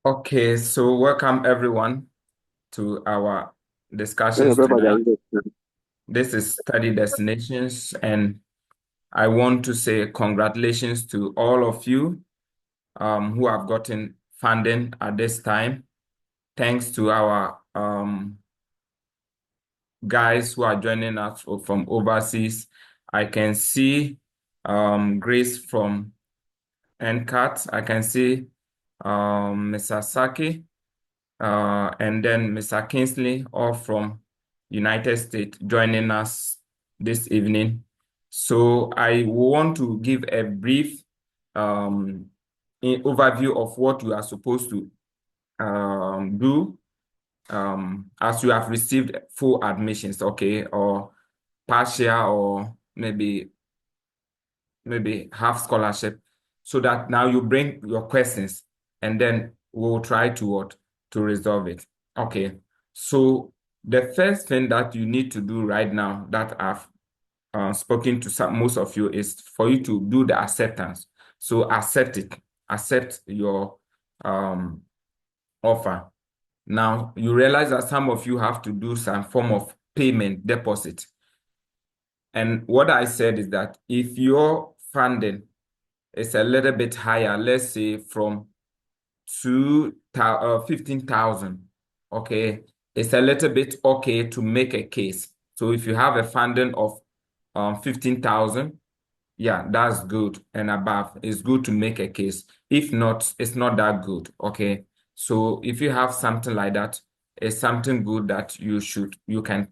Okay, so welcome everyone to our Hey, discussions everybody, tonight. are you there? This is Study Destinations, and I want to say congratulations to all of you who have gotten funding at this time. Thanks to our guys who are joining us from overseas. I can see Grace from NCAT. I can see Mr. Saki. And then Mr. Kingsley, all from United States, joining us this evening. So I want to give a brief overview of what you are supposed to do as you have received full admissions, okay, or partial, or maybe half scholarship, so that now you bring your questions and then we'll try to what to resolve it. Okay. So the first thing that you need to do right now that I've spoken to most of you is for you to do the acceptance. So accept it, accept your um, offer. Now you realize that some of you have to do some form of payment deposit. And what I said is that if your funding is a little bit higher, let's say from 15,000, okay, it's a little bit okay to make a case. So if you have a funding of 15,000, yeah, that's good and above. It's good to make a case. If not, it's not that good, okay? So if you have something like that, it's something good that you can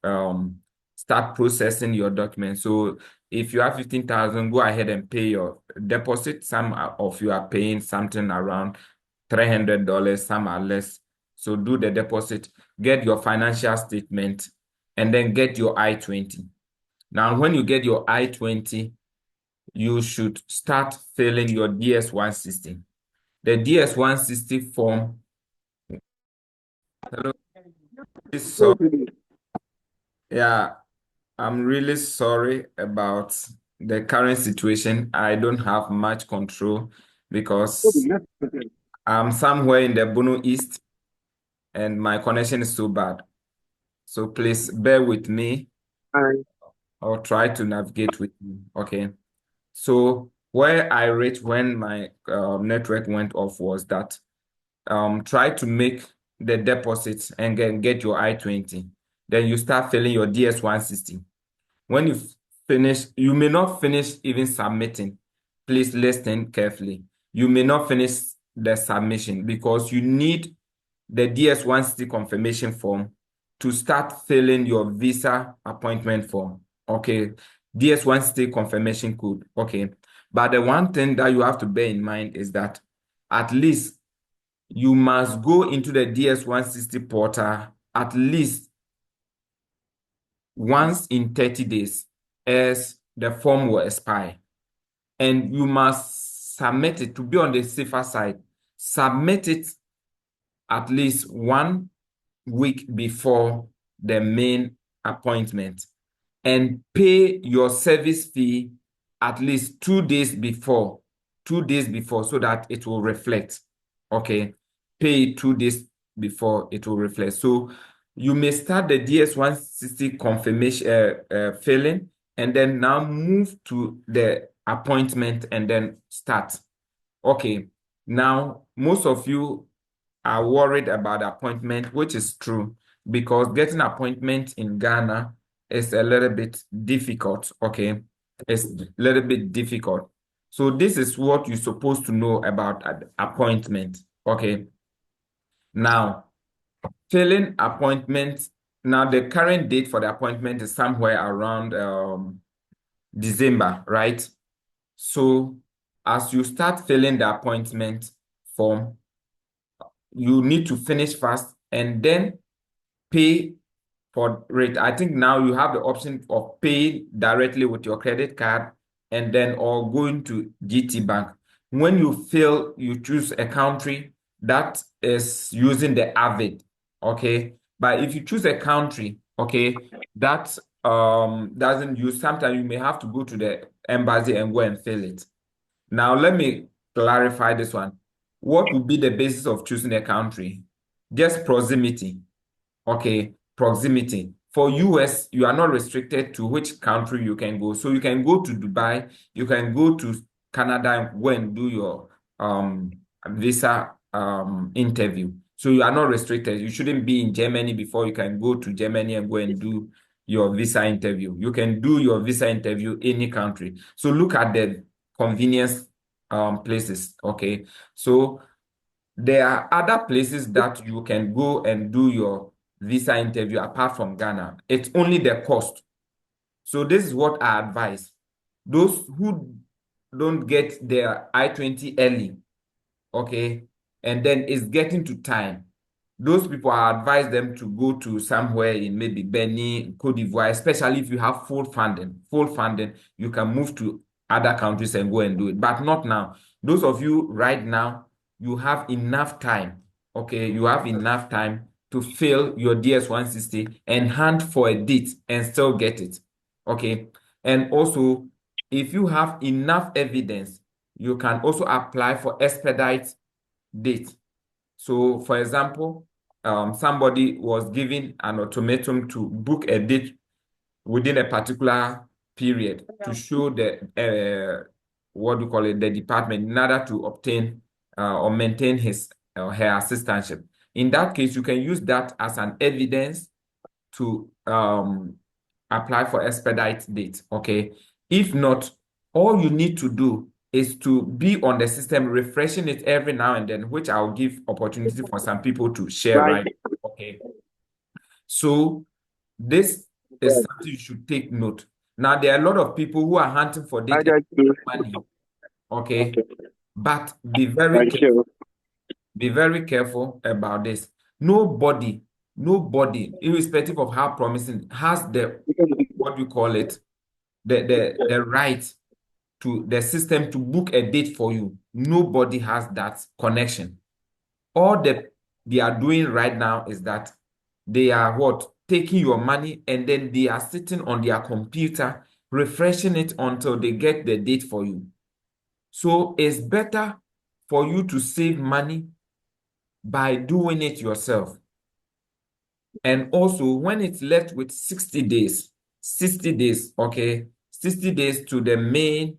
um start processing your documents. So if you have 15,000, go ahead and pay your deposit. Some of you are paying something around $300, some are less. So do the deposit, get your financial statement, and then get your I-20. Now, when you get your I-20, you should start filling your DS-160. The DS-160 form, hello, so Yes, it is. yeah, I'm really sorry about the current situation. I don't have much control because Yes, it is. I'm somewhere in the Bono East and my connection is so bad. So please bear with me And or try to navigate with me. Okay. So where I reached when my network went off was that try to make the deposits and get your I-20. Then you start filling your DS-160. When you finish, you may not finish even submitting. Please listen carefully. You may not finish the submission because you need the DS-160 confirmation form to start filling your visa appointment form. Okay. DS-160 confirmation code. Okay. But the one thing that you have to bear in mind is that at least you must go into the DS-160 portal at least once in 30 days, as the form will expire. And you must submit it to be on the safer side. Submit it at least 1 week before the main appointment and pay your service fee at least 2 days before, 2 days before, so that it will reflect. Okay. Pay 2 days before it will reflect. So you may start the DS-160 confirmation filling and then now move to the appointment and then start. Okay. Now, most of you are worried about appointment, which is true because getting appointment in Ghana is a little bit difficult. Okay. It's a little bit difficult. So this is what you're supposed to know about appointment. Okay. Now, filling appointment. Now, the current date for the appointment is somewhere around December, right? So as you start filling the appointment form, you need to finish fast and then pay for rate. I think now you have the option of paying directly with your credit card and then or going to GT Bank. When you fill, you choose a country that is using the AVID, okay? But if you choose a country, okay, that doesn't use, sometimes you may have to go to the embassy and go and fill it. Now let me clarify this one. what would be the basis of choosing a country? Just proximity. Okay, proximity. For US, you are not restricted to which country you can go. So you can go to Dubai, you can go to Canada and go and do your visa interview. So you are not restricted. You shouldn't be in Germany before you can go to Germany and go and do your visa interview. You can do your visa interview any country. So look at the convenience places. Okay. So there are other places that you can go and do your visa interview apart from Ghana. It's only the cost. So this is what I advise. Those who don't get their I-20 early, okay, and then it's getting to time. Those people, I advise them to go to somewhere in maybe Benin, Cote d'Ivoire, especially if you have full funding. Full funding, you can move to other countries and go and do it, but not now. Those of you right now, you have enough time, okay? You have enough time to fill your DS-160 and hunt for a date and still get it, okay? And also, if you have enough evidence, you can also apply for expedite date. So, for example, somebody was given an ultimatum to book a date within a particular period to show the what do you call it, the department in order to obtain or maintain his or her assistantship. In that case, you can use that as an evidence to apply for expedite date. Okay. If not, all you need to do is to be on the system, refreshing it every now and then, which I'll give opportunity for some people to share, Right. right? Okay. So this is Yes. something you should take note. Now, there are a lot of people who are hunting for I data got you. money. Okay. Okay. But be very Thank careful. you. Be very careful about this. Nobody, irrespective of how promising, has the what do you call it, the right to the system to book a date for you. Nobody has that connection. All that they are doing right now is that they are what? Taking your money and then they are sitting on their computer, refreshing it until they get the date for you. So it's better for you to save money by doing it yourself. And also, when it's left with 60 days, 60 days, okay, 60 days to the main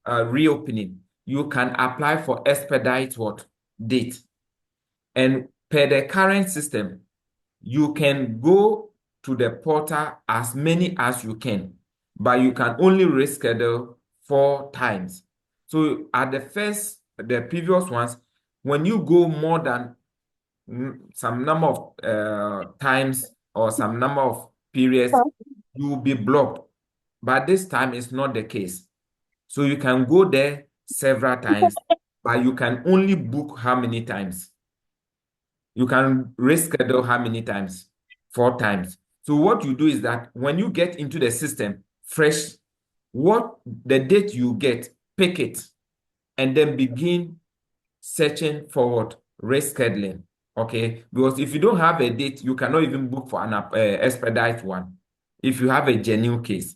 reopening, you can apply for expedite what? Date. And per the current system, you can go to the portal as many as you can, but you can only reschedule 4 times. So at the previous ones, when you go more than some number of times or some number of periods, you will be blocked. But this time is not the case. So you can go there several times, but you can only book how many times? You can reschedule how many times? 4 times. So what you do is that when you get into the system fresh, what the date you get, pick it, and then begin searching for what? Rescheduling. Okay. Because if you don't have a date, you cannot even book for an expedite one if you have a genuine case.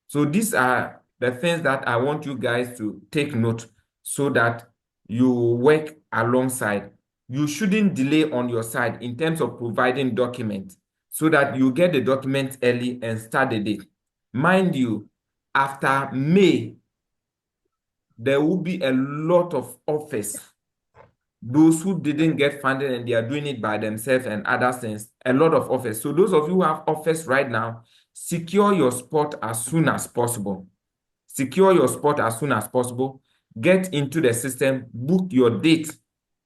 So these are the things that I want you guys to take note so that you work alongside. You shouldn't delay on your side in terms of providing documents so that you get the documents early and start the date. Mind you, after May, there will be a lot of offers. Those who didn't get funded and they are doing it by themselves and other things, a lot of offers. So those of you who have offers right now, secure your spot as soon as possible. Secure your spot as soon as possible. Get into the system, book your date,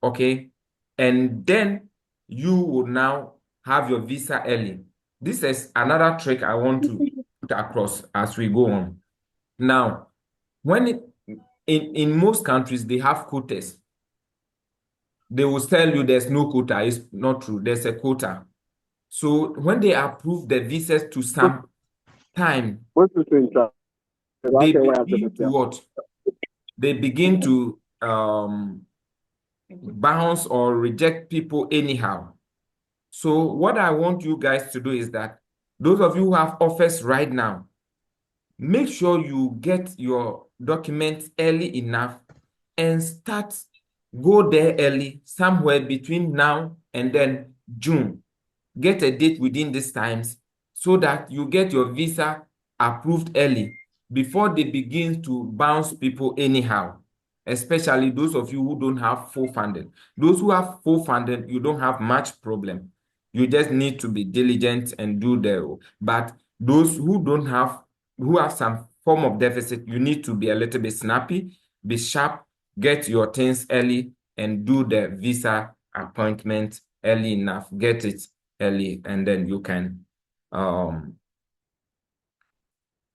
okay? And then you will now have your visa early. This is another trick I want to put across as we go on. Now, when in most countries, they have quotas. They will tell you there's no quota. It's not true. There's a quota. So when they approve the visas to some time, What's the thing, Charles? they Okay, what happened begin to to what? They begin to bounce or reject people anyhow. So what I want you guys to do is that those of you who have offers right now, make sure you get your documents early enough and start Go there early, somewhere between now and then June. Get a date within these times so that you get your visa approved early before they begin to bounce people anyhow, especially those of you who don't have full funding. Those who have full funding, you don't have much problem. You just need to be diligent and do the, but those who don't have, who have some form of deficit, you need to be a little bit snappy, be sharp, get your things early, and do the visa appointment early enough. Get it early, and then um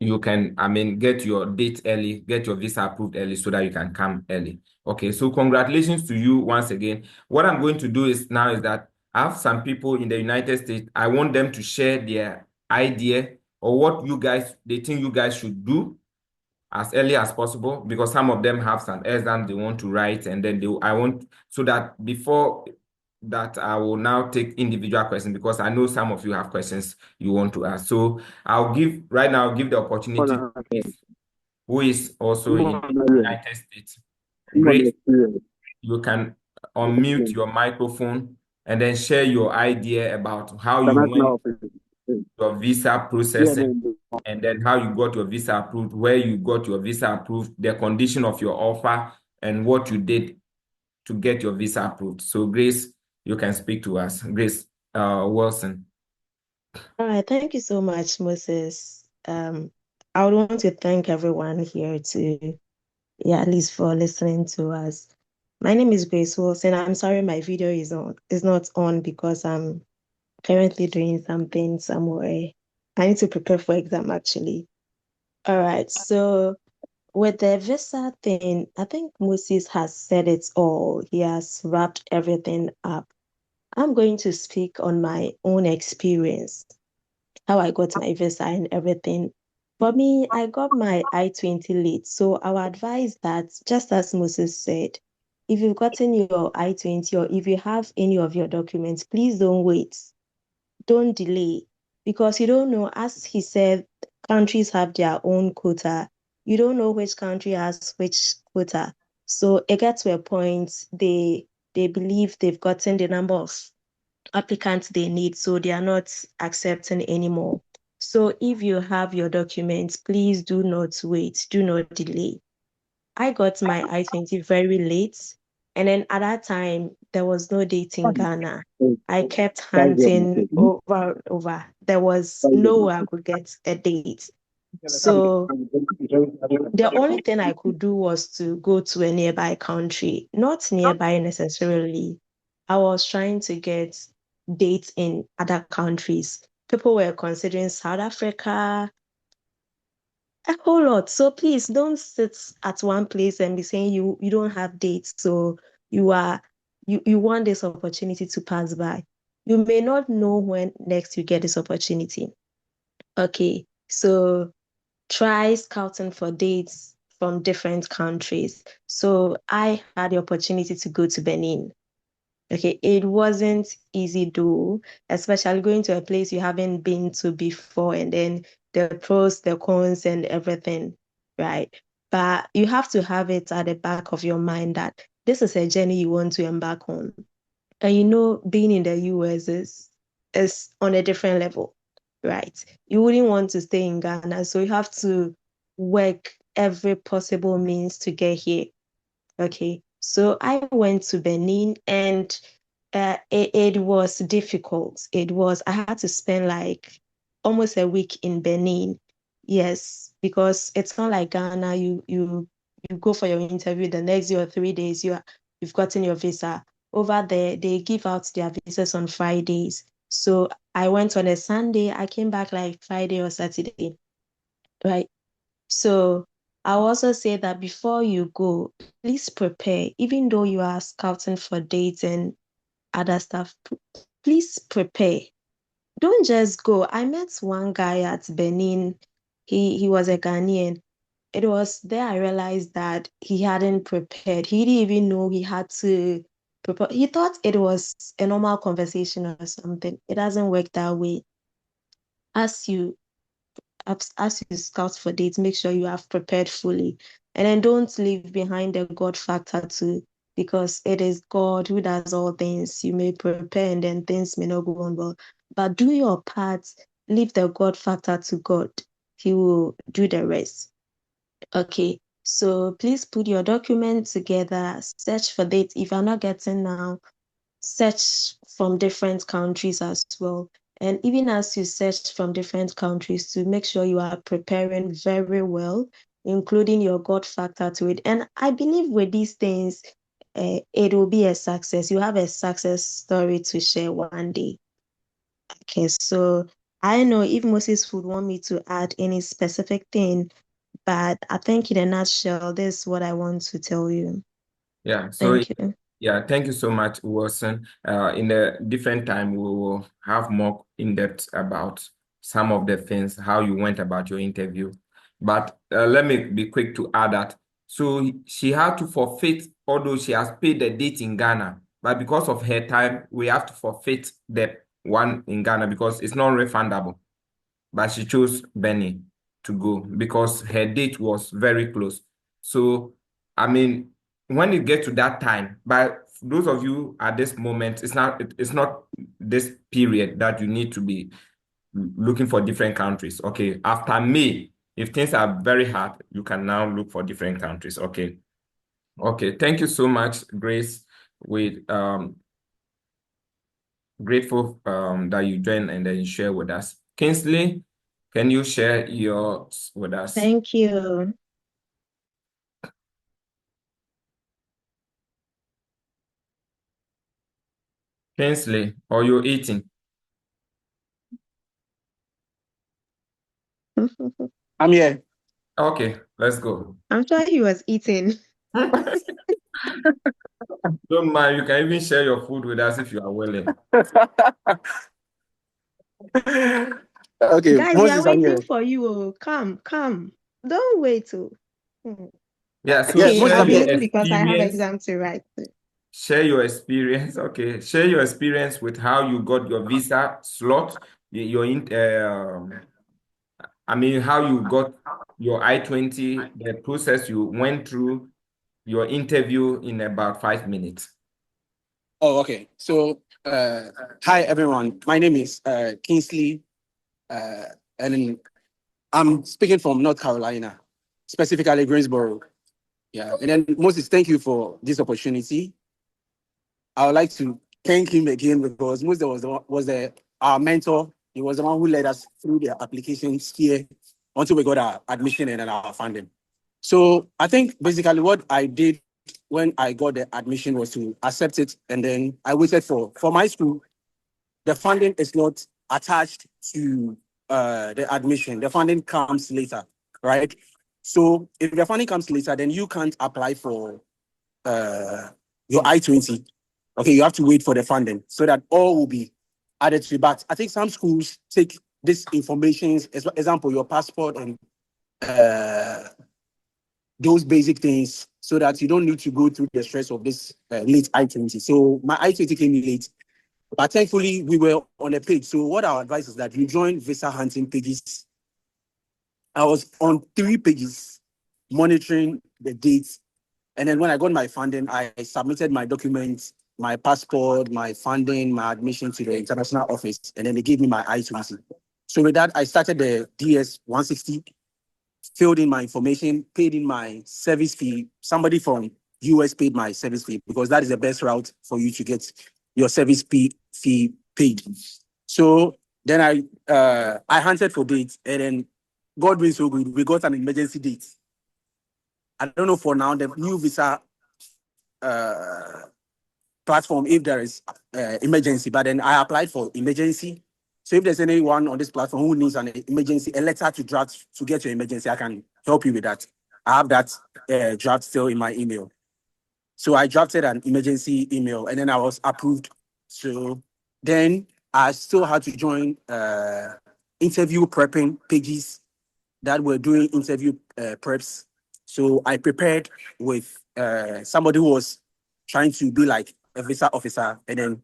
I mean, get your date early, get your visa approved early so that you can come early. Okay, so congratulations to you once again. What I'm going to do is now is that I have some people in the United States. I want them to share their idea or what you guys, they think you guys should do as early as possible, because some of them have some exams they want to write, and then I want, so that before that I will now take individual questions, because I know some of you have questions you want to ask. So I'll give the opportunity to Grace, who is also in the United States. Grace, you can unmute your microphone and then share your idea about how you went your visa processing, and then how you got your visa approved, where you got your visa approved, the condition of your offer, and what you did to get your visa approved. So, Grace, you can speak to us. Grace Wilson. All right, thank you so much, Moses. I would want to thank everyone here at least for listening to us. My name is Grace Wilson. I'm sorry my video is not on because I'm currently doing something somewhere. I need to prepare for exam actually. All right, so with the visa thing, I think Moses has said it all. He has wrapped everything up. I'm going to speak on my own experience, how I got my visa and everything. For me, I got my I-20 late. So I would advise that, just as Moses said, if you've gotten your I-20 or if you have any of your documents, please don't wait. Don't delay, because you don't know, as he said, countries have their own quota. You don't know which country has which quota. So it gets to a point they believe they've gotten the number of applicants they need, so they are not accepting anymore. So if you have your documents, please do not wait, do not delay. I got my I-20 very late, and then at that time, there was no date in Ghana. I kept hunting over and over. There was no way I could get a date. So the only thing I could do was to go to a nearby country, not nearby necessarily. I was trying to get dates in other countries. People were considering South Africa, a whole lot. So please don't sit at one place and be saying you don't have dates. So you are you want this opportunity to pass by. You may not know when next you get this opportunity. Okay, so try scouting for dates from different countries. So I had the opportunity to go to Benin. Okay, it wasn't easy though, especially going to a place you haven't been to before, and then the pros, the cons, and everything, right? But you have to have it at the back of your mind that this is a journey you want to embark on. And being in the US is on a different level, right? You wouldn't want to stay in Ghana, so you have to work every possible means to get here. Okay, so I went to Benin, and it was difficult. I had to spend like almost a week in Benin. Yes, because it's not like Ghana. You go for your interview the next day or 3 days. You've gotten your visa. Over there, they give out their visas on Fridays. So I went on a Sunday. I came back like Friday or Saturday, right? So I'll also say that before you go, please prepare. Even though you are scouting for dates and other stuff, please prepare. Don't just go. I met one guy at Benin. He was a Ghanaian. It was there I realized that he hadn't prepared. He didn't even know he had to prepare. He thought it was a normal conversation or something. It doesn't work that way. As you as you scout for dates, make sure you have prepared fully. And then don't leave behind the God factor to because it is God who does all things. You may prepare and then things may not go on well, but do your part, leave the God factor to God. He will do the rest. Okay, so please put your documents together, search for dates. If you're not getting now, search from different countries as well. And even as you search from different countries, to make sure you are preparing very well, including your God factor to it. And I believe with these things, it will be a success. You have a success story to share one day. Okay, so I know if Moses would want me to add any specific thing, but I think in a nutshell, this is what I want to tell you. Yeah. So Thank you. yeah, thank you so much, Wilson. In a different time, we will have more in depth about some of the things, how you went about your interview. But let me be quick to add that. So she had to forfeit, although she has paid the date in Ghana, but because of her time, we have to forfeit the one in Ghana because it's not refundable. But she chose Benin to go because her date was very close. So, I mean, when you get to that time, but those of you at this moment, it's not this period that you need to be looking for different countries. Okay, after May, if things are very hard, you can now look for different countries. Okay. Okay, thank you so much, Grace. We grateful that you joined and then you share with us. Kingsley, can you share yours with us? Thank you. Kingsley, or you're eating? I'm here. Okay, let's go. I'm sure he was eating. Don't mind, you can even share your food with us if you are willing. Okay, Guys, we are Moses, I'm waiting here. for you. Oh. Come. Don't wait. Oh. Hmm. Yeah, so Yeah, Okay, Moses, share I'll I'm be your here. eating because I have experience. exam to write. Share your experience. Okay, share your experience with how you got your visa slot, your I mean, how you got your I-20, the process you went through, your interview in about 5 minutes. Oh, okay. So, hi everyone. My name is Kingsley, and I'm speaking from North Carolina, specifically Greensboro. Yeah, and then Moses, thank you for this opportunity. I would like to thank him again because Moses was our mentor. He was the one who led us through the applications here until we got our admission and then our funding. So I think basically what I did when I got the admission was to accept it, and then I waited for my school. The funding is not attached to the admission. The funding comes later, right? So if the funding comes later, then you can't apply for your I-20. Okay, you have to wait for the funding so that all will be added to. But I think some schools take this information, as example, your passport and those basic things, so that you don't need to go through the stress of this late I-20. So my I-20 came late, but thankfully we were on a page. So what our advice is that you join visa hunting pages. I was on 3 pages monitoring the dates. And then when I got my funding, I submitted my documents, my passport, my funding, my admission to the international office, and then they gave me my I-20. So with that, I started the DS 160, filled in my information, paid in my service fee. Somebody from US paid my service fee because that is the best route for you to get your service fee paid. So then I hunted for dates, and then God being so good, we got an emergency date. I don't know for now the new visa platform if there is emergency, but then I applied for emergency. So if there's anyone on this platform who needs an emergency, a letter to draft to get your emergency, I can help you with that. I have that draft still in my email. So I drafted an emergency email, and then I was approved. So then I still had to join interview prepping pages that were doing interview preps. So I prepared with somebody who was trying to be like a visa officer, and then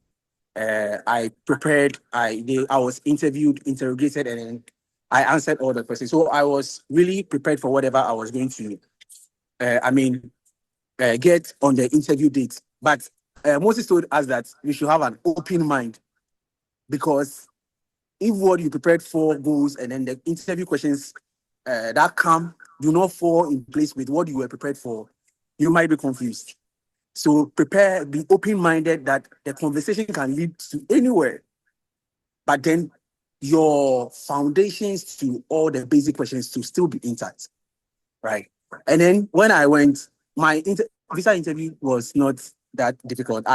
I prepared. I was interviewed, interrogated, and then I answered all the questions. So I was really prepared for whatever I was going to. Get on the interview date. But Moses told us that we should have an open mind, because if what you prepared for goes and then the interview questions that come do not fall in place with what you were prepared for, you might be confused. So prepare, be open-minded that the conversation can lead to anywhere, but then your foundations to all the basic questions to still be intact, right? And then when I went, my visa interview was not that difficult.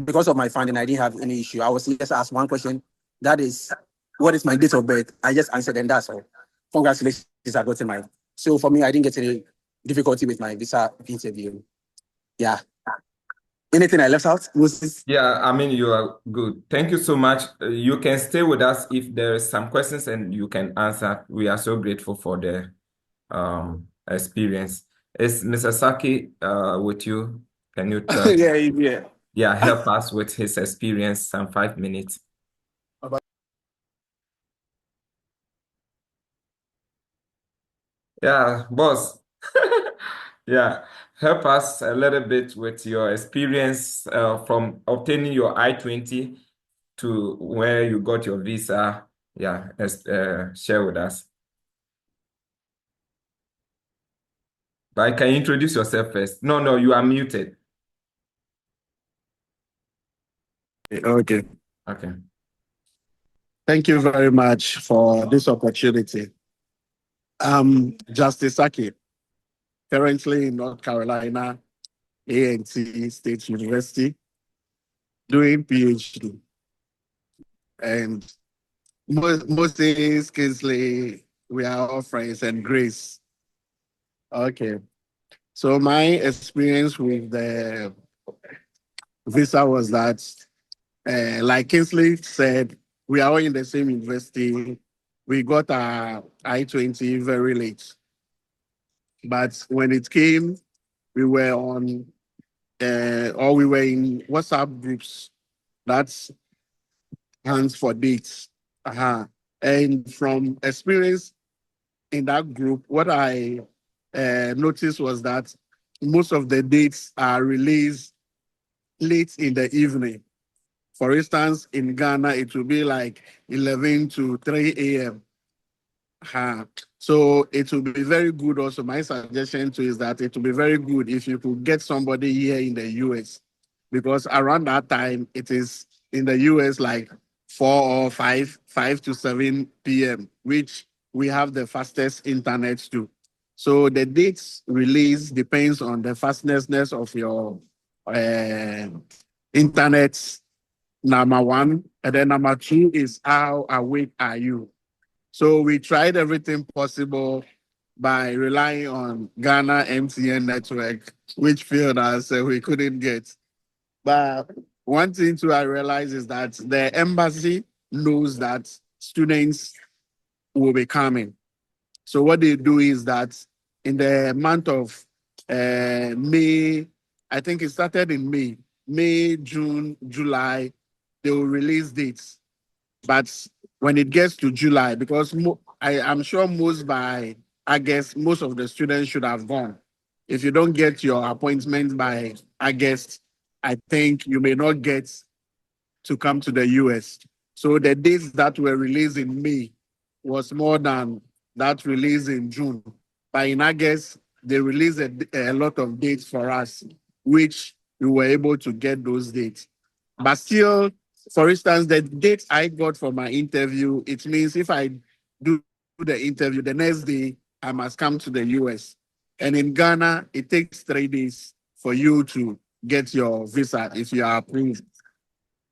Because of my funding, I didn't have any issue. I was just asked one question. That is, what is my date of birth? I just answered, and that's all. Congratulations, I got in my. So for me, I didn't get any difficulty with my visa interview. Yeah. Anything I left out, Moses? Yeah, I mean, you are good. Thank you so much. You can stay with us if there is some questions and you can answer. We are so grateful for the experience. Is Mr. Saki with you? Can you tell? Yeah. Help us with his experience, some 5 minutes. Yeah, boss. Yeah, help us a little bit with your experience from obtaining your I-20 to where you got your visa. Yeah, share with us. But can you introduce yourself first? No, you are muted. Okay. Okay. Thank you very much for this opportunity. Justice Saki, currently in North Carolina, A&T State University, doing PhD. And Moses, Kingsley, we are all friends, and Grace. Okay. So my experience with the visa was that, like Kingsley said, we are all in the same university. We got our I-20 very late. But when it came, we were on, or we were in WhatsApp groups. That's hands for dates. And from experience in that group, what I noticed was that most of the dates are released late in the evening. For instance, in Ghana, it will be like 11 to 3 a.m. So it will be very good also. My suggestion to is that it will be very good if you could get somebody here in the US, because around that time it is in the US like 4 or 5 to 7 p.m., which we have the fastest internet too. So the dates release depends on the fastness of your internet, number one. And then number two is how awake are you? So we tried everything possible by relying on Ghana MTN network, which failed us, we couldn't get. But one thing too I realized is that the embassy knows that students will be coming. So what they do is that in the month of May, I think it started in May, June, July, they will release dates. But when it gets to July, because I'm sure most by August, most of the students should have gone. If you don't get your appointment by August, I think you may not get to come to the US. So the dates that were released in May was more than that released in June. But in August, they released a lot of dates for us, which we were able to get those dates. But still, for instance, the date I got for my interview, it means if I do the interview, the next day I must come to the US. And in Ghana, it takes 3 days for you to get your visa if you are approved.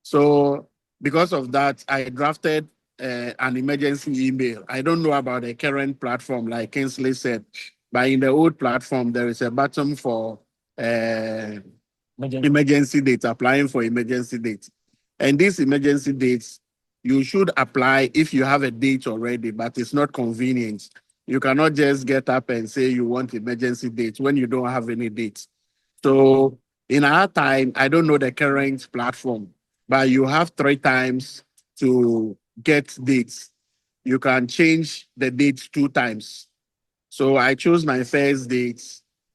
So because of that, I drafted an emergency email. I don't know about the current platform, like Kingsley said, but in the old platform, there is a button for emergency dates, applying for emergency dates. And these emergency dates, you should apply if you have a date already, but it's not convenient. You cannot just get up and say you want emergency dates when you don't have any dates. So in our time, I don't know the current platform, but you have 3 times to get dates. You can change the dates 2 times. So I chose my first date,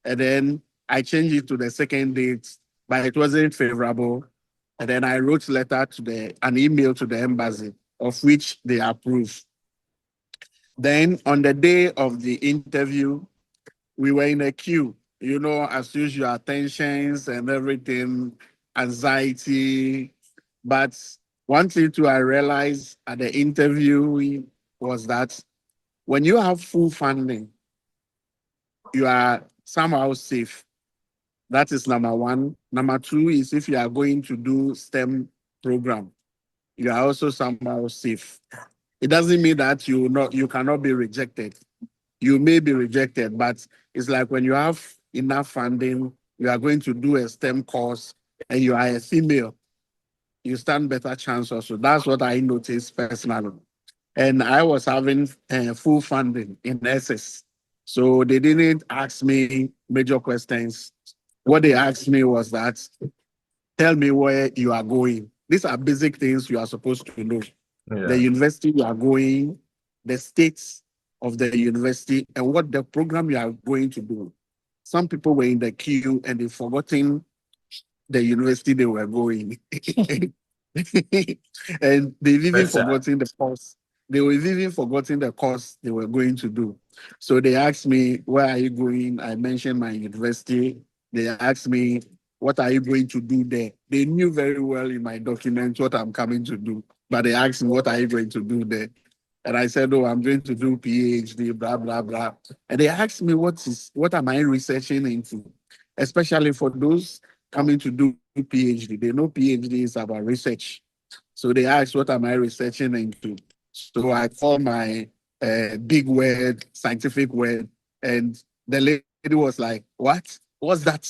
and then I changed it to the second date, but it wasn't favorable. And then I wrote an email to the embassy, of which they approved. Then on the day of the interview, we were in a queue, as usual, tensions and everything, anxiety. But one thing too, I realized at the interview was that when you have full funding, you are somehow safe. That is number one. Number two is if you are going to do STEM program, you are also somehow safe. It doesn't mean that you cannot be rejected. You may be rejected, but it's like when you have enough funding, you are going to do a STEM course and you are a female, you stand better chance also. That's what I noticed personally. And I was having full funding in SS. So they didn't ask me major questions. What they asked me was that, tell me where you are going. These are basic things you are supposed to know. The Yeah. university you are going, the states of the university, and what the program you are going to do. Some people were in the queue and they've forgotten the university they were going. And they've even Pressure. forgotten the course. They were even forgotten the course they were going to do. So they asked me, where are you going? I mentioned my university. They asked me, what are you going to do there? They knew very well in my document what I'm coming to do. But they asked me, what are you going to do there? And I said, oh, I'm going to do PhD, blah, blah, blah. And they asked me, what am I researching into? Especially for those coming to do PhD. They know PhD is about research. So they asked, what am I researching into? So I called my big word, scientific word, and the lady was like, what? What's that?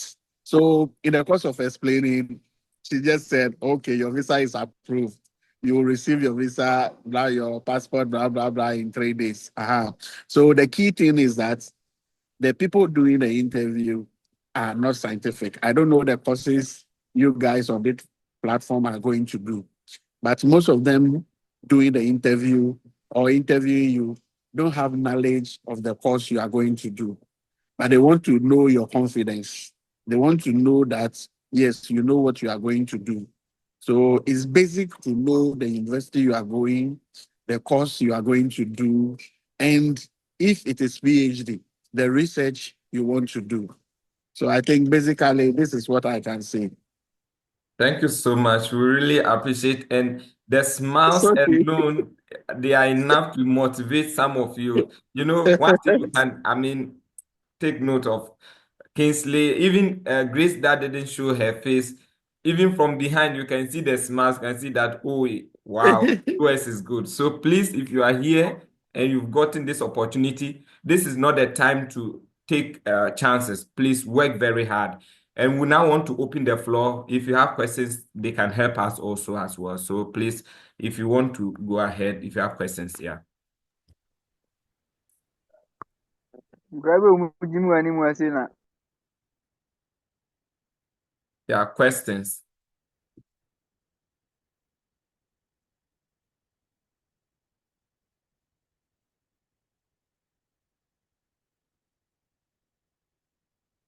So in the course of explaining, she just said, okay, your visa is approved. You will receive your visa, blah, your passport, blah, blah, blah, in 3 days. So the key thing is that the people doing the interview are not scientific. I don't know the courses you guys on this platform are going to do, but most of them doing the interview or interviewing you don't have knowledge of the course you are going to do, but they want to know your confidence. They want to know that, yes, you know what you are going to do. So it's basic to know the university you are going, the course you are going to do, and if it is PhD, the research you want to do. So I think basically this is what I can say. Thank you so much. We really appreciate, and the It's smiles okay. alone, they are enough to motivate some of you. One thing you can, take note of. Kingsley, even Grace that didn't show her face, even from behind, you can see the smiles, you can see that, oh, wow, US is good. So please, if you are here and you've gotten this opportunity, this is not the time to take chances. Please work very hard. And we now want to open the floor. If you have questions, they can help us also as well. So please, if you want to go ahead, if you have questions, yeah. Yeah, questions.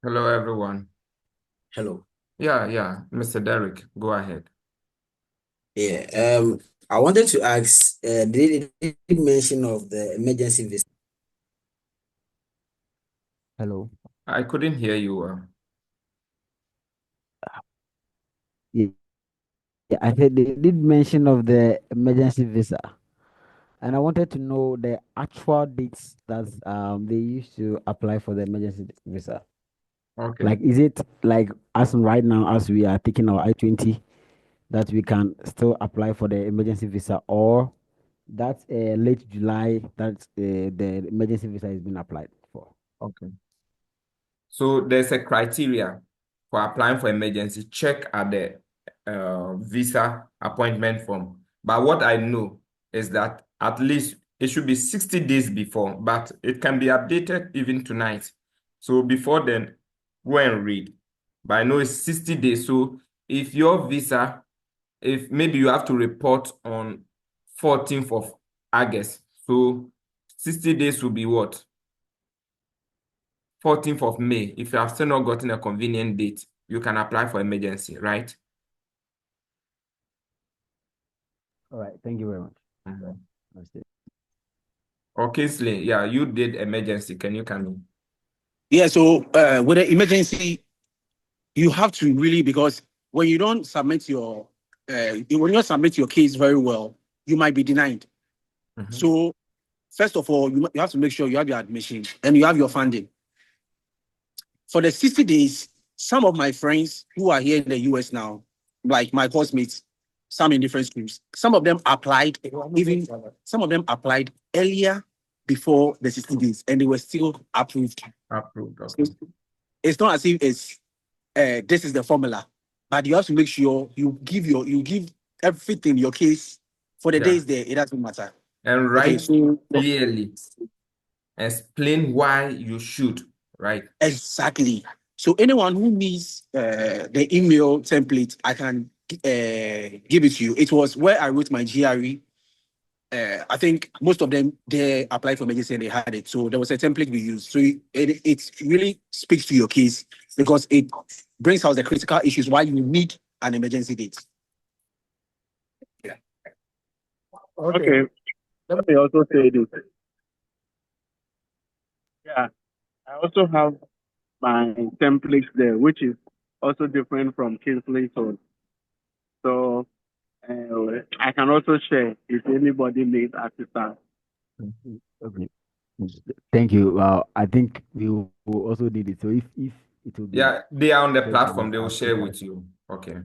Hello, everyone. Hello. Yeah, Mr. Derek, go ahead. Yeah. I wanted to ask, did it mention of the emergency visa? Hello. I couldn't hear you. Yeah, I said they did mention of the emergency visa, and I wanted to know the actual dates that they used to apply for the emergency visa. Okay. Like, is it like as right now, as we are taking our I-20, that we can still apply for the emergency visa, or that's late July that the emergency visa has been applied for? Okay. So there's a criteria for applying for emergency. Check at the visa appointment form. But what I know is that at least it should be 60 days before, but it can be updated even tonight. So before then, go and read. But I know it's 60 days. So if your visa, if maybe you have to report on 14th of August, so 60 days will be what? 14th of May, if you have still not gotten a convenient date. you can apply for emergency, right? All right. Thank you very much. Mhm. Understood. Or Kingsley, yeah, you did emergency. Can you come in? Yeah, so with an emergency, you have to really, because when you don't submit your when you don't submit your case very well, you might be denied. Mhm. So first of all, you have to make sure you have your admission and you have your funding. For the 60 days, some of my friends who are here in the US now, like my classmates, some in different schools, some of them applied, even some of them applied earlier before the 60 days, and they were still approved. Approved. So Okay. it's not as if it's this is the formula, but you have to make sure you give everything your case for the Yeah. days there. It doesn't matter. And Okay, write so clearly. Explain why you should, right? exactly. So anyone who needs the email template, I can give it to you. It was where I wrote my GRE. I think most of them they applied for emergency and they had it. So there was a template we used. So it really speaks to your case because it brings out the critical issues why you need an emergency date. Yeah. Okay, let me also say this. Yeah, I also have my templates there, which is also different from Kingsley's own. So I can also share if anybody needs assistance. Okay. Thank you. I think we will also need it. So if it will be Yeah, they are on the shared with platform. us, They will I'll share take with it. you. Okay.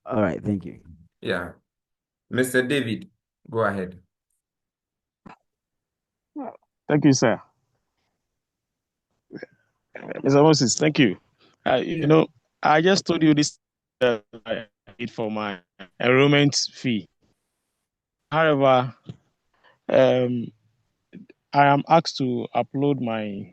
All right. Thank you. Yeah. Mr. David, go ahead. Thank you, sir. Mr. Moses, thank you. You know, I just told you this I need for my enrollment fee. However, um, I am asked to upload my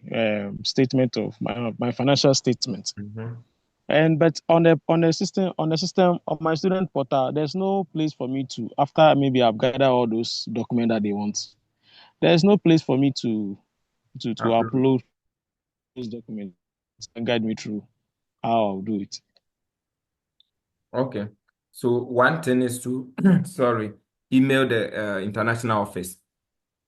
statement of my financial statement, Mhm. and but on the system on my student portal, there's no place for me to, after maybe I've gathered all those documents that they want. There's no place for me to Upload. upload those documents and guide me through how I'll do it. Okay. So one thing is to, sorry, email the international office.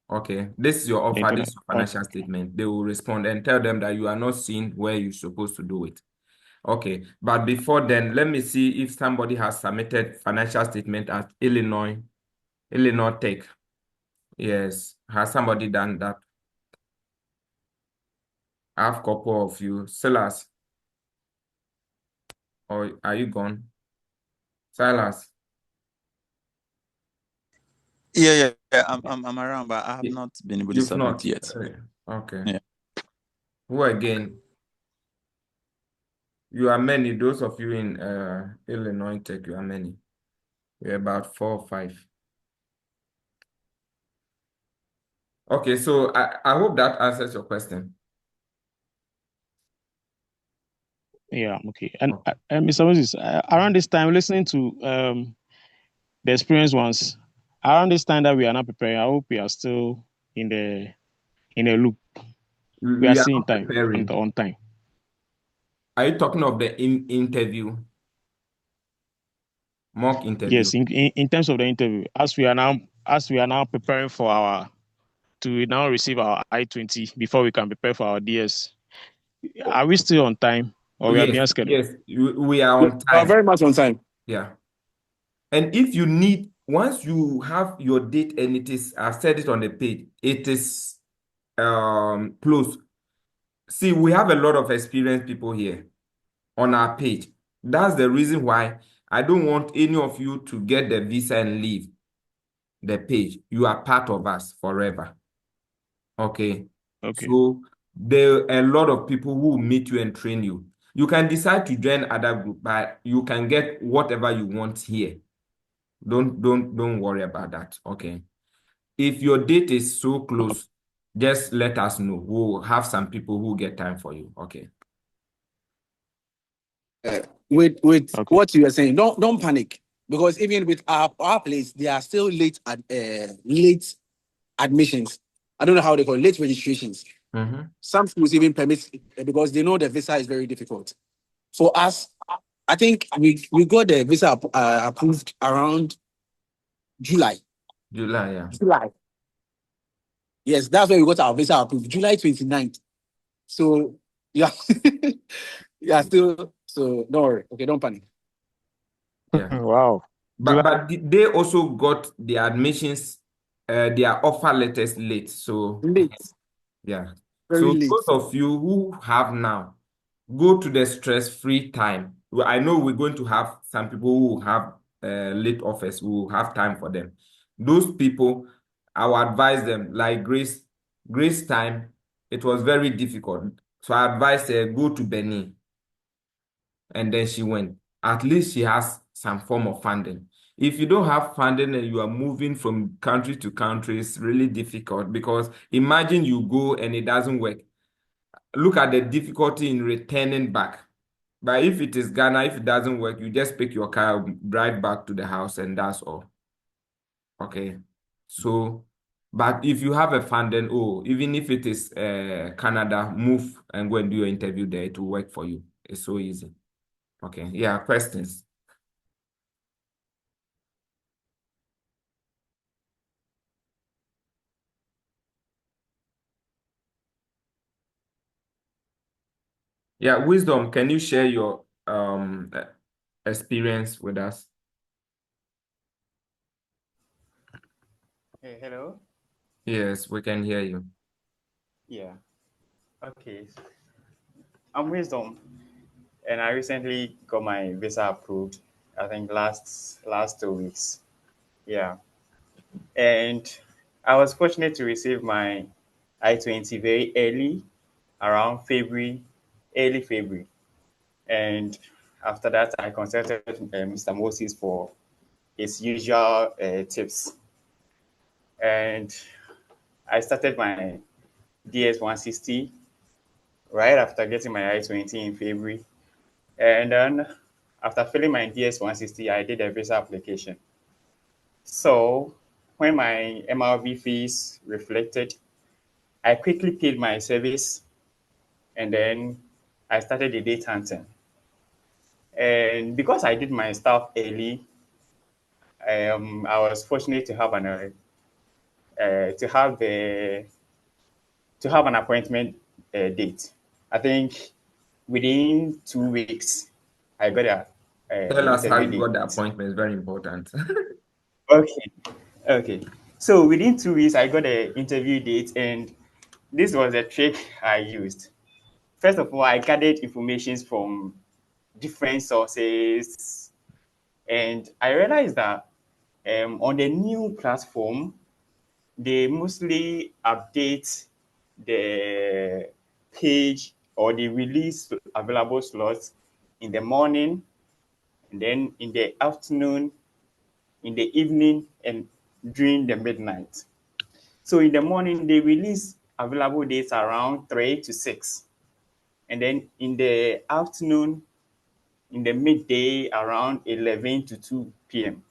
Okay. This is your The offer. This internet. is your financial statement. They will respond and tell them that you are not seeing where you're supposed to do it. Okay. But before then, let me see if somebody has submitted financial statement at Illinois Tech. Yes. Has somebody done that? I have a couple of you. Silas, or are you gone? Silas. Yeah. I'm around, but I have Y- not been able to You've submit not. yet. Okay. Yeah. Who again? You are many. Those of you in Illinois Tech, you are many. We're about 4 or 5. Okay, so I hope that answers your question. Yeah, okay. And Okay. Mr. Moses, around this time, listening to the experienced ones, around this time that we are now preparing, I hope we are still in the loop. We are We are seeing not time preparing. on time. Are you talking of the interview, mock interview? Yes, in terms of the interview, as we are now preparing for our to now receive our I-20 before we can prepare for our DS. Are we still on time Oh, or we are yes, behind schedule? yes, we are We on are time. very much on time. Yeah. And if you need, once you have your date and it is, I've said it on the page, it is close. See, we have a lot of experienced people here on our page. That's the reason why I don't want any of you to get the visa and leave the page. You are part of us forever. Okay. Okay. So there are a lot of people who will meet you and train you. You can decide to join other group, but you can get whatever you want here. Don't worry about that. Okay. If your date is so close, just let us know. We'll have some people who get time for you. Okay. With Okay. what you are saying, don't panic, because even with our place, they are still late at late admissions. I don't know how they call it, late registrations. Mhm. Some schools even permit because they know the visa is very difficult. for us, I think we got the visa approved around July. July, yeah. July. Yes, that's when we got our visa approved, July 29th. So yeah, yeah, still. So don't worry. Okay, don't panic. Yeah. Wow. But they also got the admissions, their offer letters late. So Late, yeah. very So late. those of you who have now, go to the stress-free time. Well, I know we're going to have some people who have late offers, who will have time for them. Those people, I will advise them, like Grace time, it was very difficult. So I advised her, go to Benin. And then she went. At least she has some form of funding. If you don't have funding and you are moving from country to country, it's really difficult because imagine you go and it doesn't work. Look at the difficulty in returning back. But if it is Ghana, if it doesn't work, you just pick your car, drive back to the house, and that's all. Okay. So, but if you have a funding, oh, even if it is Canada, move and go and do your interview there, it will work for you. It's so easy. Okay. Yeah, questions. Yeah, Wisdom, can you share your experience with us? Hey, hello. Yes, we can hear you. Yeah. Okay. I'm Wisdom, and I recently got my visa approved. I think last 2 weeks. Yeah. And I was fortunate to receive my I-20 very early, around February, early February. And after that, I consulted Mr. Moses for his usual tips. And I started my DS 160 right after getting my I-20 in February. And then after filling my DS 160, I did a visa application. So when my MRV fees reflected, I quickly paid my service and then I started the date hunting. And because I did my stuff early, I was fortunate to have to have the to have an appointment date. I think within 2 weeks, I got Tell a us how interview you got the date. appointment. It's very important. Okay, okay. So within 2 weeks, I got an interview date, and this was a trick I used. First of all, I gathered information from different sources, and I realized that on the new platform, they mostly update the page or the release available slots in the morning, and then in the afternoon, in the evening, and during the midnight. So in the morning, they release available dates around 3 to 6. And then in the afternoon, in the midday, around 11 to 2 p.m.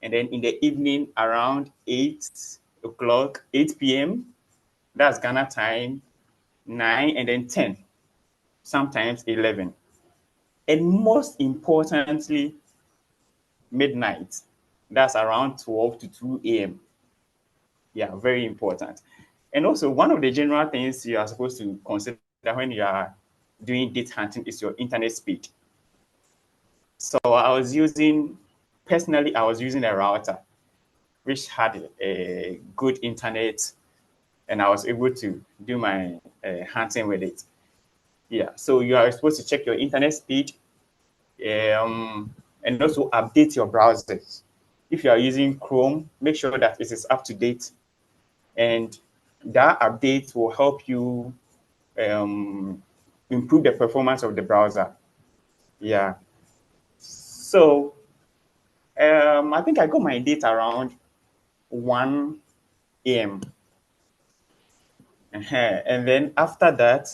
And then in the evening, around 8 o'clock, 8 p.m. That's Ghana time, 9 and then 10, sometimes 11. And most importantly, midnight. That's around 12 to 2 a.m. Yeah, very important. And also, one of the general things you are supposed to consider when you are doing data hunting is your internet speed. So personally, I was using a router which had a good internet, and I was able to do my hunting with it. Yeah, so you are supposed to check your internet speed, and also update your browsers. If you are using Chrome, make sure that it is up to date, and that update will help you um, improve the performance of the browser. Yeah. So I think I got my date around 1 a.m. And then after that,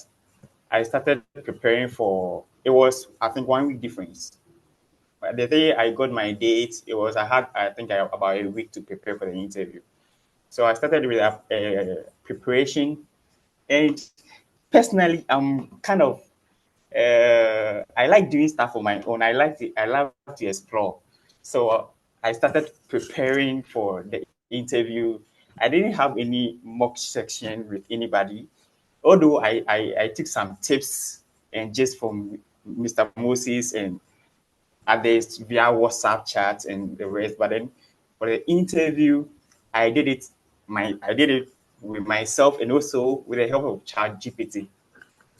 I started preparing for. It was I think 1 week difference. But the day I got my date, I had about a week to prepare for the interview. So I started with a preparation, and personally, I'm kind of I like doing stuff on my own. I love to explore. So I started preparing for the interview. I didn't have any mock section with anybody, although I took some tips and just from Mr. Moses and others via WhatsApp chat and the rest. But then for the interview, I did it with myself and also with the help of Chat GPT.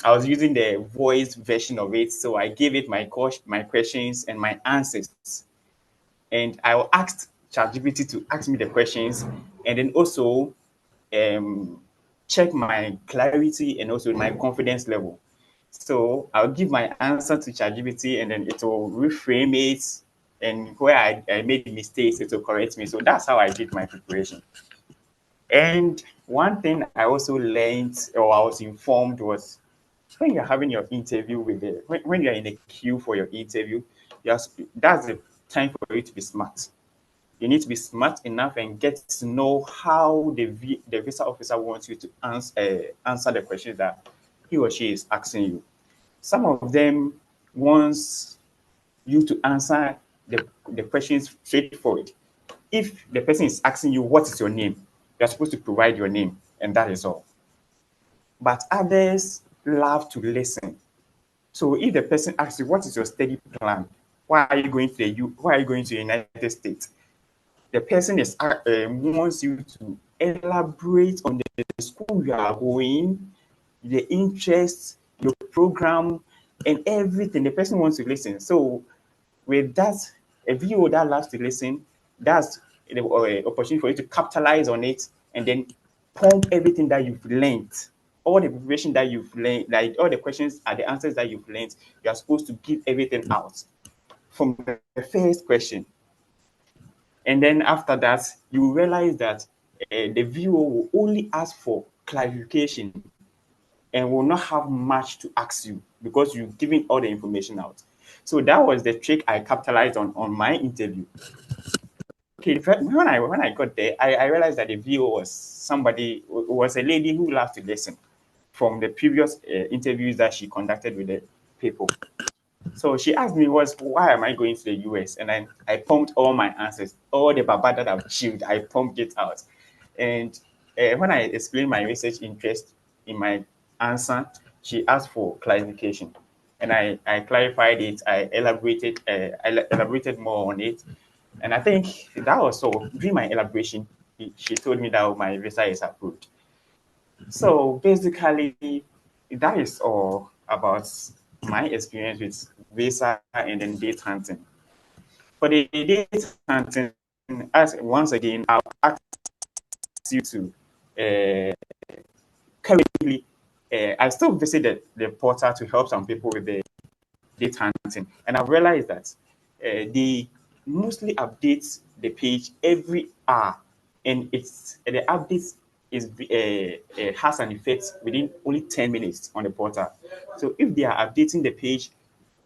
I was using the voice version of it, so I gave it my questions and my answers, and I asked ChatGPT to ask me the questions, and then also um, check my clarity and also my confidence level. So I'll give my answer to ChatGPT, and then it will reframe it, and where I made mistakes, it will correct me. So that's how I did my preparation. And one thing I also learned or I was informed was when you're having your interview with when you're in a queue for your interview, that's the time for you to be smart. You need to be smart enough and get to know how the visa officer wants you to answer the questions that he or she is asking you. Some of them wants you to answer the questions straightforward. If the person is asking you, what is your name? You're supposed to provide your name, and that is all. But others love to listen. So if the person asks you, what is your study plan? Why are you going to the United States? The person wants you to elaborate on the school you are going, the interests, your program, and everything. The person wants to listen. So with that, a VO that loves to listen, that's the opportunity for you to capitalize on it and then pump everything that you've learned. All the preparation that you've learned, like all the questions and the answers that you've learned, you are supposed to give everything out from the first question. And then after that, you realize that the viewer will only ask for clarification and will not have much to ask you because you've given all the information out. So that was the trick I capitalized on my interview. Okay, when I got there, I realized that the VO was a lady who loved to listen from the previous interviews that she conducted with the people. So she asked me, "Was why am I going to the US?" And I pumped all my answers, all the baba that I've chewed, I pumped it out. And when I explained my research interest in my answer, she asked for clarification, and I clarified it. I elaborated more on it, and I think that was so. During my elaboration, she told me that my visa is approved. So basically, that is all about my experience with visa and then date hunting. For the date hunting, as once again, I'll ask you to currently, I still visit the portal to help some people with the date hunting, and I've realized that they mostly update the page every hour, and the updates has an effect within only 10 minutes on the portal. So if they are updating the page,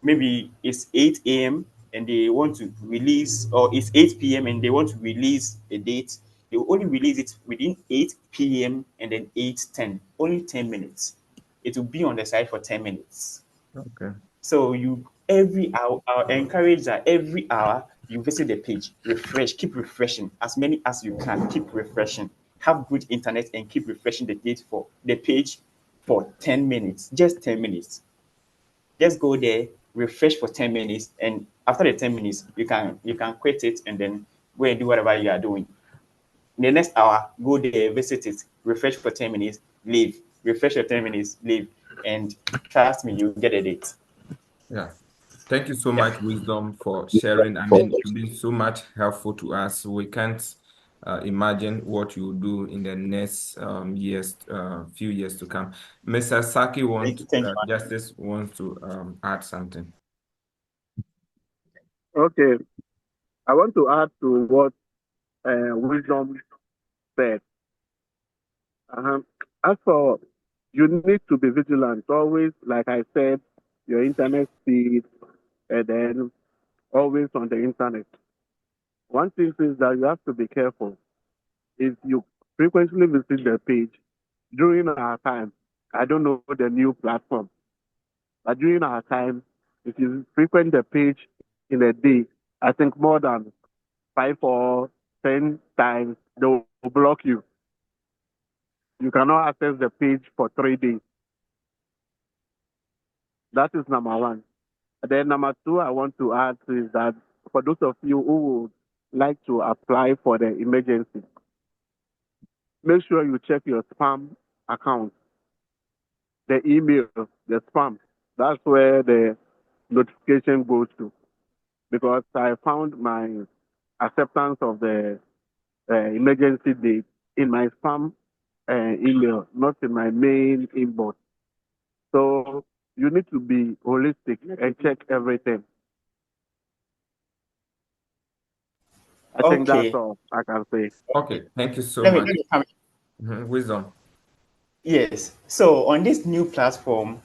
maybe it's 8 a.m. and they want to release, or it's 8 p.m. and they want to release a date, they will only release it within 8 p.m. and then 8:10, only 10 minutes. It will be on the site for 10 minutes. Okay. So you every hour, I encourage that every hour you visit the page, refresh, keep refreshing as many as you can, keep refreshing. Have good internet and keep refreshing the page for 10 minutes, just 10 minutes. Just go there, refresh for 10 minutes, and after the 10 minutes, you can quit it and then go and do whatever you are doing. In the next hour, go there, visit it, refresh for 10 minutes, leave. Refresh for 10 minutes, leave. And trust me, you'll get a date. Yeah. Thank you so Yeah. much, Wisdom, for sharing. I mean, you've been so much helpful to us. We can't imagine what you will do in the next few years to come. Mr. Saki Thank you. Justice wants to add something. Okay, I want to add to what Wisdom said. Uh-huh. As for you need to be vigilant, always, like I said, your internet speed, and then always on the internet. One thing is that you have to be careful. If you frequently visit the page during our time, I don't know the new platform. But during our time, if you frequent the page in a day, I think more than 5 or 10 times, they will block you. You cannot access the page for 3 days. That is number one. Then number two, I want to add is that for those of you who would like to apply for the emergency, make sure you check your spam account, the email, the spam. That's where the notification goes to. Because I found my acceptance of the emergency date in my spam email, not in my main inbox. So you need to be holistic and check everything. I think that's Okay. all I can say. Okay, thank you so Let me much. let me come. Wisdom. Yes. So on this new platform,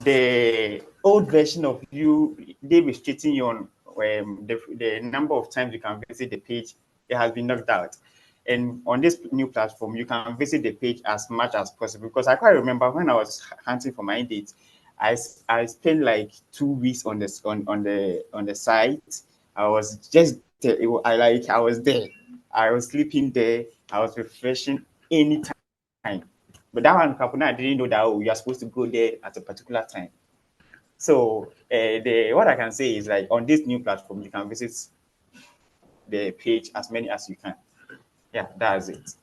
the old version of you, they restricting you on the number of times you can visit the page. It has been knocked out. And on this new platform, you can visit the page as much as possible. Because I quite remember when I was hunting for my dates, I spent like 2 weeks on this on the site. I was just there. I was there. I was sleeping there. I was refreshing anytime. But that one, Kapuna, I didn't know that you are supposed to go there at a particular time. So the what I can say is like on this new platform, you can visit the page as many as you can. Yeah, that's it.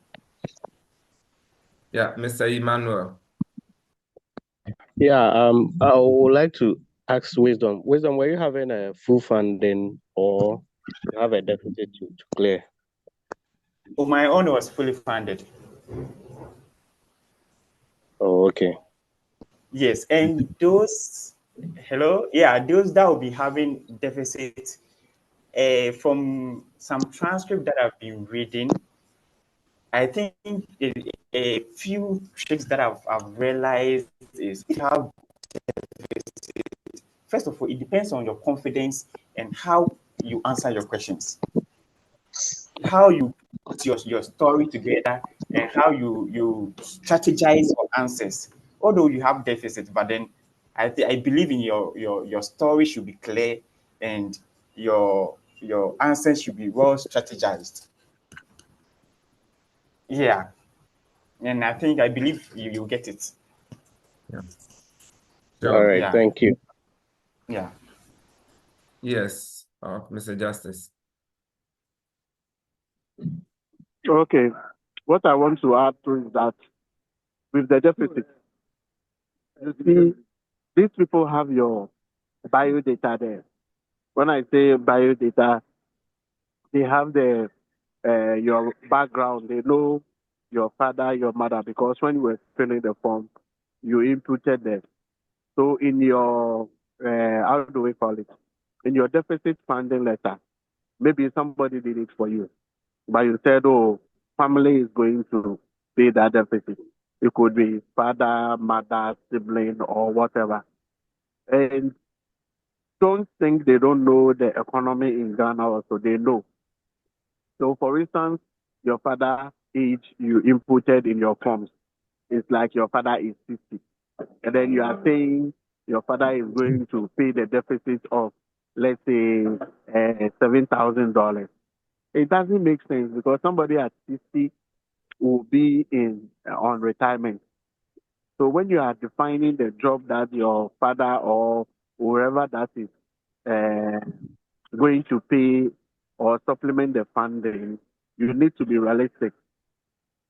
Yeah, Mr. Emmanuel. Yeah, I would like to ask Wisdom. Wisdom, were you having a full funding or you have a deficit to clear? Oh, my own was fully funded. Oh, okay. Yes, and those, hello, yeah, those that will be having deficit from some transcript that I've been reading, I think a few tricks that I've realized is if you have first of all, it depends on your confidence and how you answer your questions, how you put your story together, and how you strategize your answers. Although you have deficit, but then I believe in your story should be clear and your answers should be well strategized. Yeah, and I believe you get it. Yeah. All Sure. right, Yeah, thank you. yeah. Yes, Mr. Justice. Okay. What I want to add to is that with the deficit, you see, these people have your bio data there. When I say bio data, they have the your background. They know your father, your mother, because when you were filling the form, you inputted them. So in your how do we call it? In your deficit funding letter, maybe somebody did it for you, but you said, "Oh, family is going to pay that deficit." It could be father, mother, sibling, or whatever. And don't think they don't know the economy in Ghana. Also, they know. So, for instance, your father age you inputted in your forms. It's like your father is 50. And then you are saying your father is going to pay the deficit of, let's say, $7,000. It doesn't make sense because somebody at 50 will be in on retirement. So when you are defining the job that your father or whoever that is uh, going to pay or supplement the funding, you need to be realistic.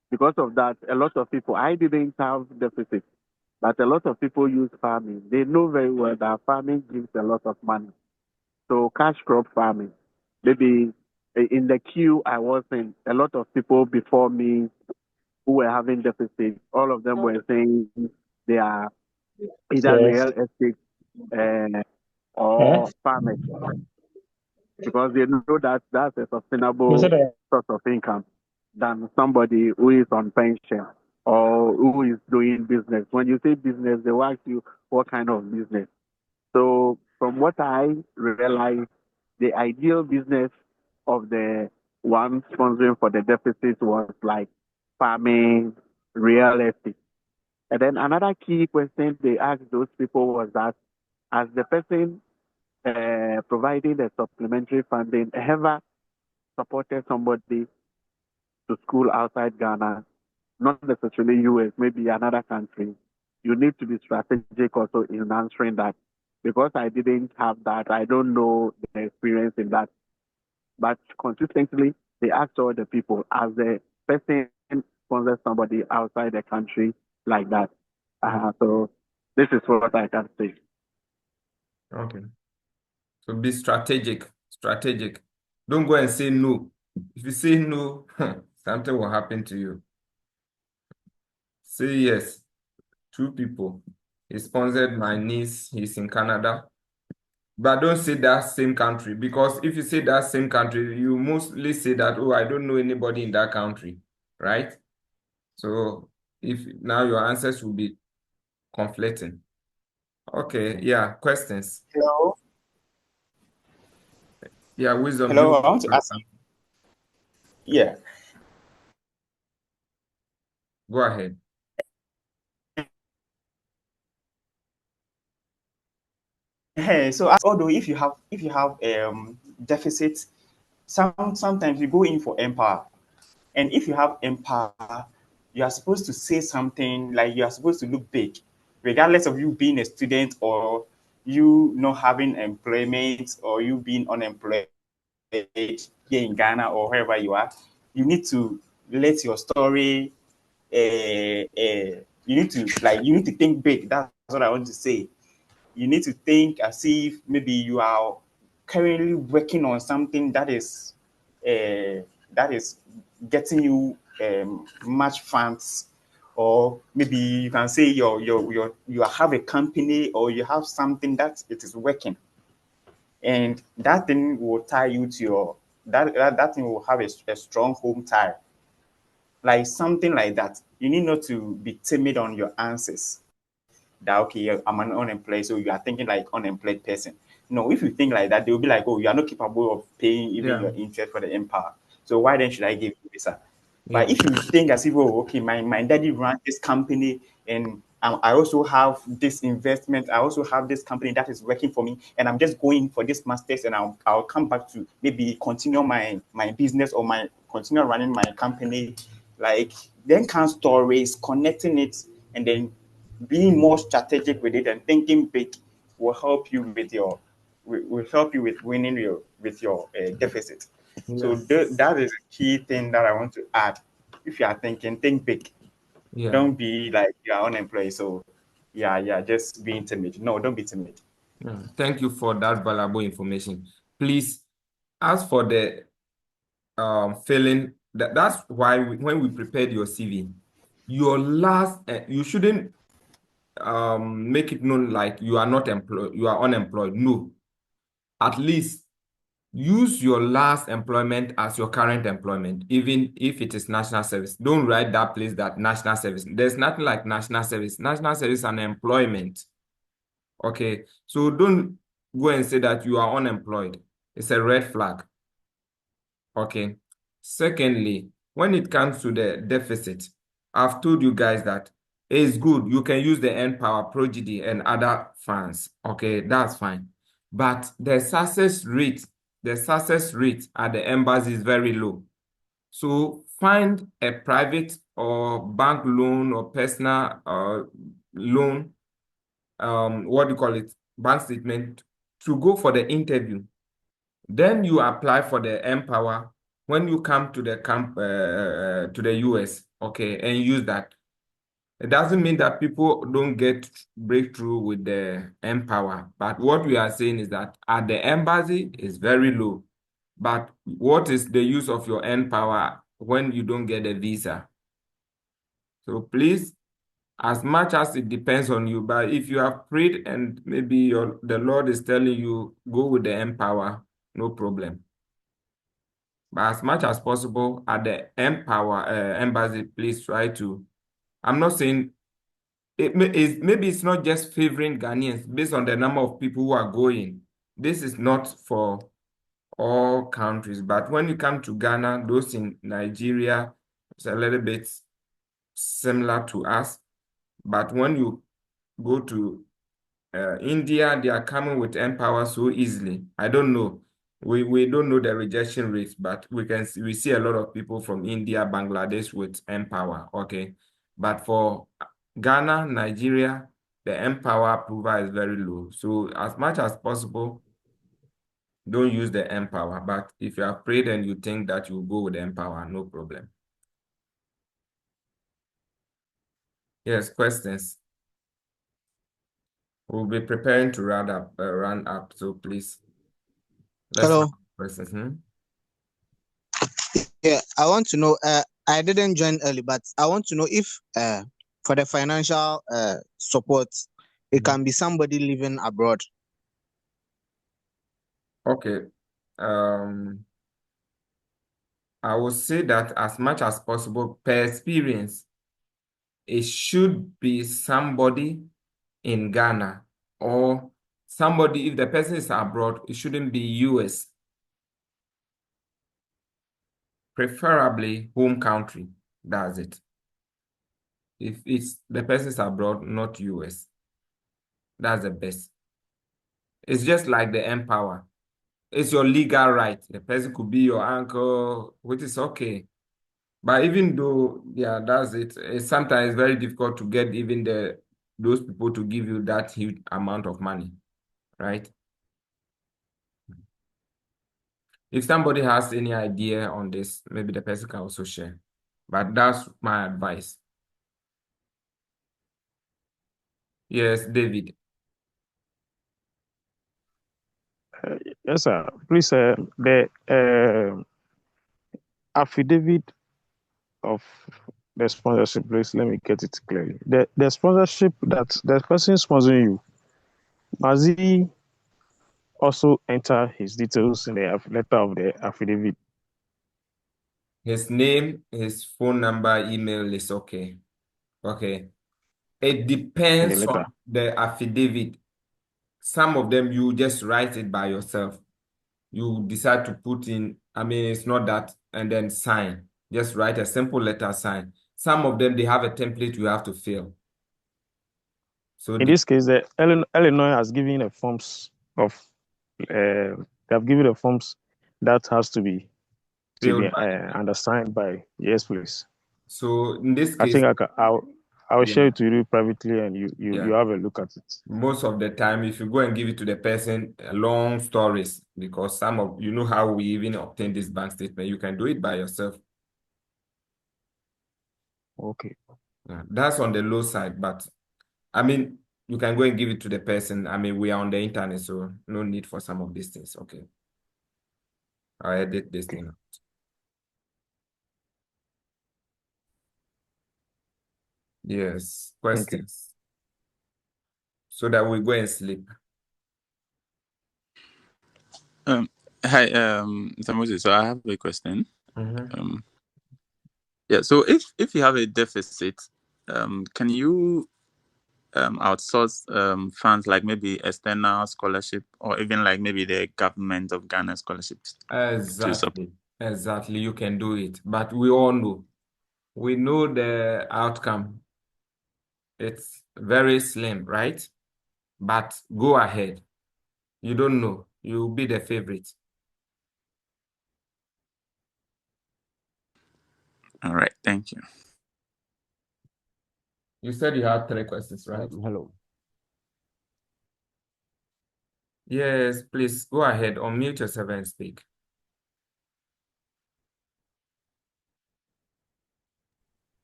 Because of that, a lot of people, I didn't have deficit, but a lot of people use farming. They know very well that farming gives a lot of money. So cash crop farming, maybe in the queue I was in, a lot of people before me who were having deficit, all of them were saying they are either Yes. real estate Huh? or farmers because they know that that's a Was it sustainable a source of income than somebody who is on pension or who is doing business. When you say business, they will ask you what kind of business. So from what I realized, the ideal business of the one sponsoring for the deficit was like farming, real estate. And then another key question they asked those people was that as the person providing the supplementary funding ever supported somebody to school outside Ghana, not necessarily US, maybe another country, you need to be strategic also in answering that. Because I didn't have that, I don't know the experience in that. But consistently, they ask all the people as the person sponsors somebody outside the country like that. So this is what I can say. Okay. So be strategic. Strategic. Don't go and say no. If you say no, something will happen to you. Say yes. Two people. He sponsored my niece. He's in Canada. But don't say that same country, because if you say that same country, you mostly say that, oh, I don't know anybody in that country, right? So if now your answers will be conflicting. Okay, yeah, questions. Hello. Yeah, Wisdom, do you Hello. want I want to to ask ask. something? Yeah. Go ahead. Hey, so although if you have deficit, sometimes you go in for empower, and if you have empower, you are supposed to say something, like you are supposed to look big, regardless of you being a student or you not having employment or you being unemployed here in Ghana or wherever you are. You need to let your story. You need to think big. That's what I want to say. You need to think as if maybe you are currently working on something that is getting you much funds, or maybe you can say you have a company or you have something that it is working, and that thing will tie you to your that thing will have a strong home tie, like something like that. You need not to be timid on your answers, that okay, I'm an unemployed, so you are thinking like unemployed person. No, if you think like that, they will be like, oh, you are not capable of paying even Yeah, your interest for the empower. So why then should I give you visa? But yeah, if you think as if, oh, okay, my daddy runs this company, and I also have this investment, I also have this company that is working for me, and I'm just going for this masters, and I'll come back to maybe continue my business or my continue running my company, like then come stories connecting it, and then being more strategic with it and thinking big will help you with your will help you with winning your with your deficit. So yeah, that is a key thing that I want to add. If you are thinking, think big. yeah, Don't be like you are unemployed. So yeah, just being timid. No, don't be timid. yeah. Thank you for that valuable information. Please, as for the filling, that's why when we prepared your CV, your last, you shouldn't make it known like you are not employed, you are unemployed. No, at least use your last employment as your current employment, even if it is national service. Don't write that place that national service. There's nothing like national service. National service is an employment. Okay, so don't go and say that you are unemployed. It's a red flag. Okay. Secondly, when it comes to the deficit, I've told you guys that it's good. You can use the N Power, Prodigy, and other funds. Okay, that's fine. But the success rate at the embassy is very low. So find a private or bank loan or personal loan, what do you call it, bank statement, to go for the interview. Then you apply for the Empower when you come to the to the US, okay, and use that. It doesn't mean that people don't get breakthrough with the Empower, but what we are saying is that at the embassy is very low. But what is the use of your Empower when you don't get a visa? So please, as much as it depends on you, but if you have prayed and maybe the Lord is telling you go with the Empower, no problem. But as much as possible at the Empower embassy, please try to. I'm not saying maybe it's not just favoring Ghanaians based on the number of people who are going. This is not for all countries, but when you come to Ghana, those in Nigeria, it's a little bit similar to us. But when you go to India, they are coming with Empower so easily. I don't know. We don't know the rejection rates, but we see a lot of people from India, Bangladesh with Empower. Okay. But for Ghana, Nigeria, the Empower approval is very low. So as much as possible, don't use the Empower. But if you are afraid and you think that you go with the Empower, no problem. Yes, questions. We'll be preparing to run up. So please, let's have Hello. questions. Yeah, I want to know. I didn't join early, but I want to know if for the financial support, it can be somebody living abroad. Okay. I will say that as much as possible, per experience, it should be somebody in Ghana or somebody, if the person is abroad, it shouldn't be US, preferably home country. That's it. If it's the person is abroad, not US, that's the best. It's just like the Empower. It's your legal right. The person could be your uncle, which is okay. But even though, yeah, that's it. It's sometimes very difficult to get even those people to give you that huge amount of money, right? If somebody has any idea on this, maybe the person can also share. But that's my advice. Yes, David. Yes, sir. Please, the affidavit of the sponsorship, please let me get it clearly. The sponsorship that the person sponsoring you, must he also enter his details in the letter of the affidavit? His name, his phone number, email is okay. Okay. It In the depends letter. on the affidavit. Some of them you just write it by yourself. You decide to put in, I mean, it's not that, and then sign. Just write a simple letter, sign. Some of them, they have a template you have to fill. So In this case, the Illinois has given a forms of, they have given the forms that has to be filled. undersigned by, yes, please. So in this I case, think I'll share yeah, it to you privately and you have a look at it. most of the time, if you go and give it to the person, long stories, because some of, you know how we even obtain this bank statement, you can do it by yourself. Okay. Yeah, that's on the low side, but I mean, you can go and give it to the person. I mean, we are on the internet, so no need for some of these things. Okay. I'll edit this thing. Yes, Okay. questions. So that we go and sleep. Hi, Mr. Moses. So I have a question. Mm-hmm. Yeah. So if you have a deficit, can you outsource funds like maybe external scholarship or even like maybe the government of Ghana scholarships to support? Exactly. You can do it, but we all know. We know the outcome. It's very slim, right? But go ahead. You don't know. You'll be the favorite. All right. Thank you. You said you had 3 questions, right? Hello. Yes, please go ahead. Unmute yourself and speak.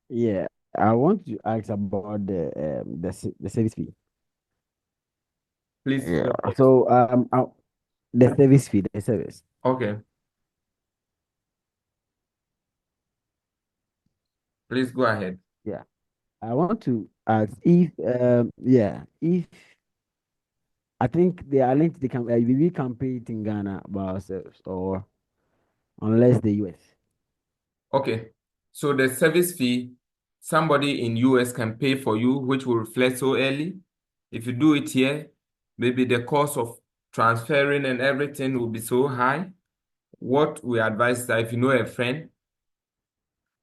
Yeah, I want to ask about the service fee. Please. Yeah. So the service fee, the service. Okay. Please go ahead. Yeah. I want to ask if if I think they are linked, we can pay it in Ghana by ourselves or unless the US. Okay. So the service fee, somebody in US can pay for you, which will reflect so early. If you do it here, maybe the cost of transferring and everything will be so high. What we advise is that if you know a friend,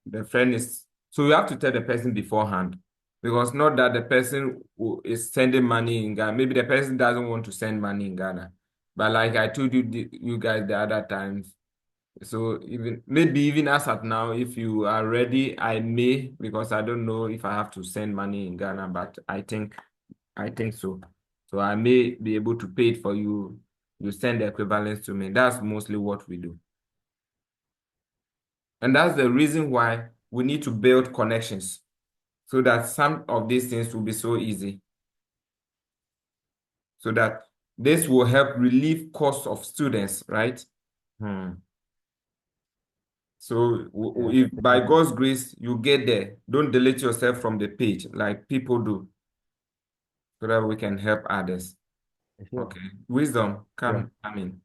the friend is, so you have to tell the person beforehand. Because not that the person who is sending money in Ghana, maybe the person doesn't want to send money in Ghana. But like I told you, you guys the other times, so even as at now, if you are ready, I may, because I don't know if I have to send money in Ghana, but I think so. So I may be able to pay it for you. You send the equivalence to me. That's mostly what we do. And that's the reason why we need to build connections so that some of these things will be so easy. So that this will help relieve costs of students, right? Hmm. So Yeah. if by God's grace you get there, don't delete yourself from the page like people do, so that we can help others. Sure. Okay. Wisdom, Sure. come in.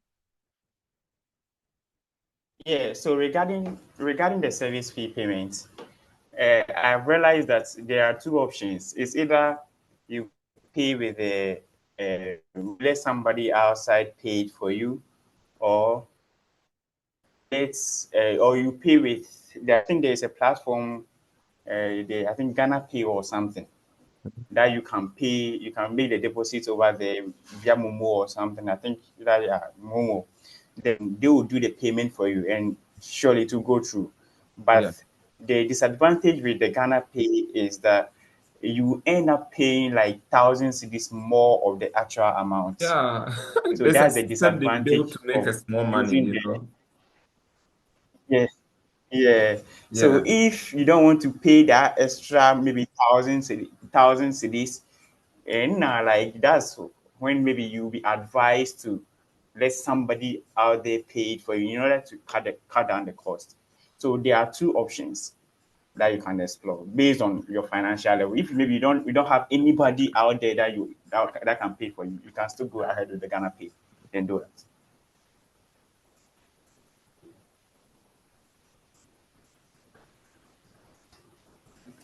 Yeah, so regarding the service fee payment, I've realized that there are two options. It's either you pay with let somebody outside pay it for you, or or you pay with. I think there's a platform. I think Ghana Pay or something that you can pay. You can make the deposit over there via Momo or something. I think that, yeah, Momo. Then they will do the payment for you, and surely it will go through. Yeah. But the disadvantage with the Ghana Pay is that you end up paying like thousands cedis more of the actual amount. Yeah. So There's a that's the system they built disadvantage to make of a small money, using you the. know. Yes. Yeah. So Yeah. if you don't want to pay that extra, maybe thousand cities, and like that's when maybe you'll be advised to let somebody out there pay it for you in order to cut down the cost. So there are two options that you can explore based on your financial level. If maybe you don't have anybody out there that can pay for you, you can still go ahead with the Ghana Pay and do that.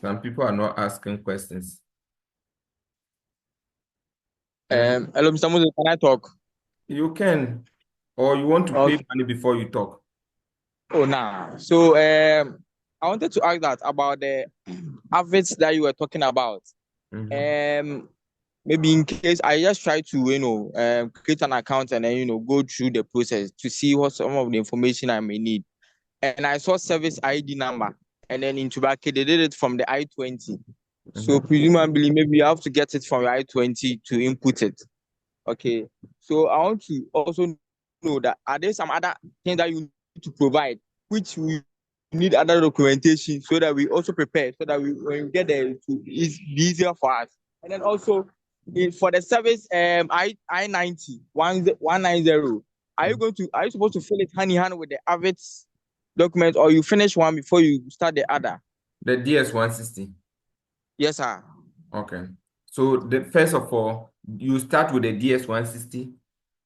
Some people are not asking questions. Yeah. Hello, Mr. Moses, can I talk? You can, or you want to pay Okay. money before you talk. Oh, nah. So, I wanted to ask that about the habits that you were talking about. Mhm. Um, Maybe in case I just try to, create an account and then, go through the process to see what some of the information I may need. And I saw service ID number, and then in Tubake, they did it from the I-20. So Mhm. presumably, maybe you have to get it from your I-20 to input it. Okay. So I want to also know that are there some other things that you need to provide, which we need other documentation so that we also prepare so that when we get there it's easier for us. And then also for the service I-90 190, are you supposed to fill it hand in hand with the AVITS document, or you finish one before you start the other? The DS-160. Yes, sir. Okay. So first of all, you start with the DS-160,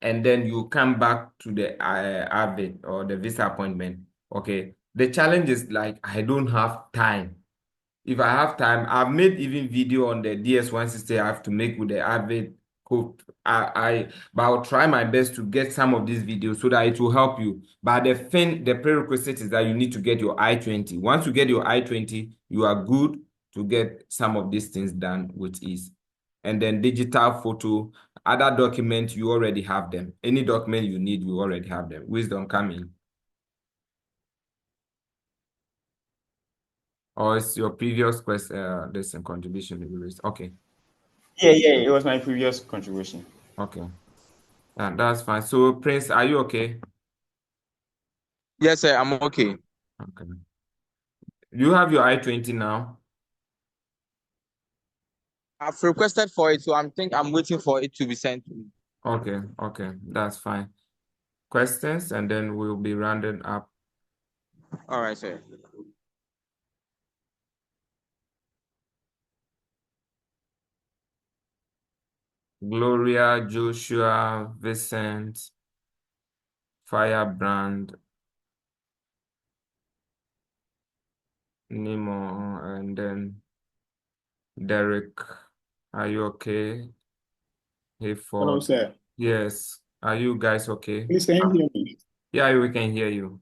and then you come back to the AVID or the visa appointment. Okay. The challenge is like I don't have time. If I have time, I've made even video on the DS-160 I have to make with the Avid code. But I'll try my best to get some of these videos so that it will help you. But the prerequisite is that you need to get your I-20. Once you get your I-20, you are good to get some of these things done with ease. And then digital photo, other documents, you already have them. Any document you need, you already have them. Wisdom coming. Or it's your previous question, this contribution you raised. Okay. Yeah, yeah, it was my previous contribution. Okay. That's fine. So, Prince, are you okay? Yes, sir, I'm okay. Okay. You have your I-20 now? I've requested for it, so I'm waiting for it to be sent to me. Okay, okay. That's fine. Questions, and then we'll be rounding up. All right, sir. Gloria, Joshua, Vincent, Firebrand, Nemo, and then Derek. Are you okay? Hey, Hello, Ford. sir. Yes. Are you guys okay? Please, can you hear me? Yeah, we can hear you.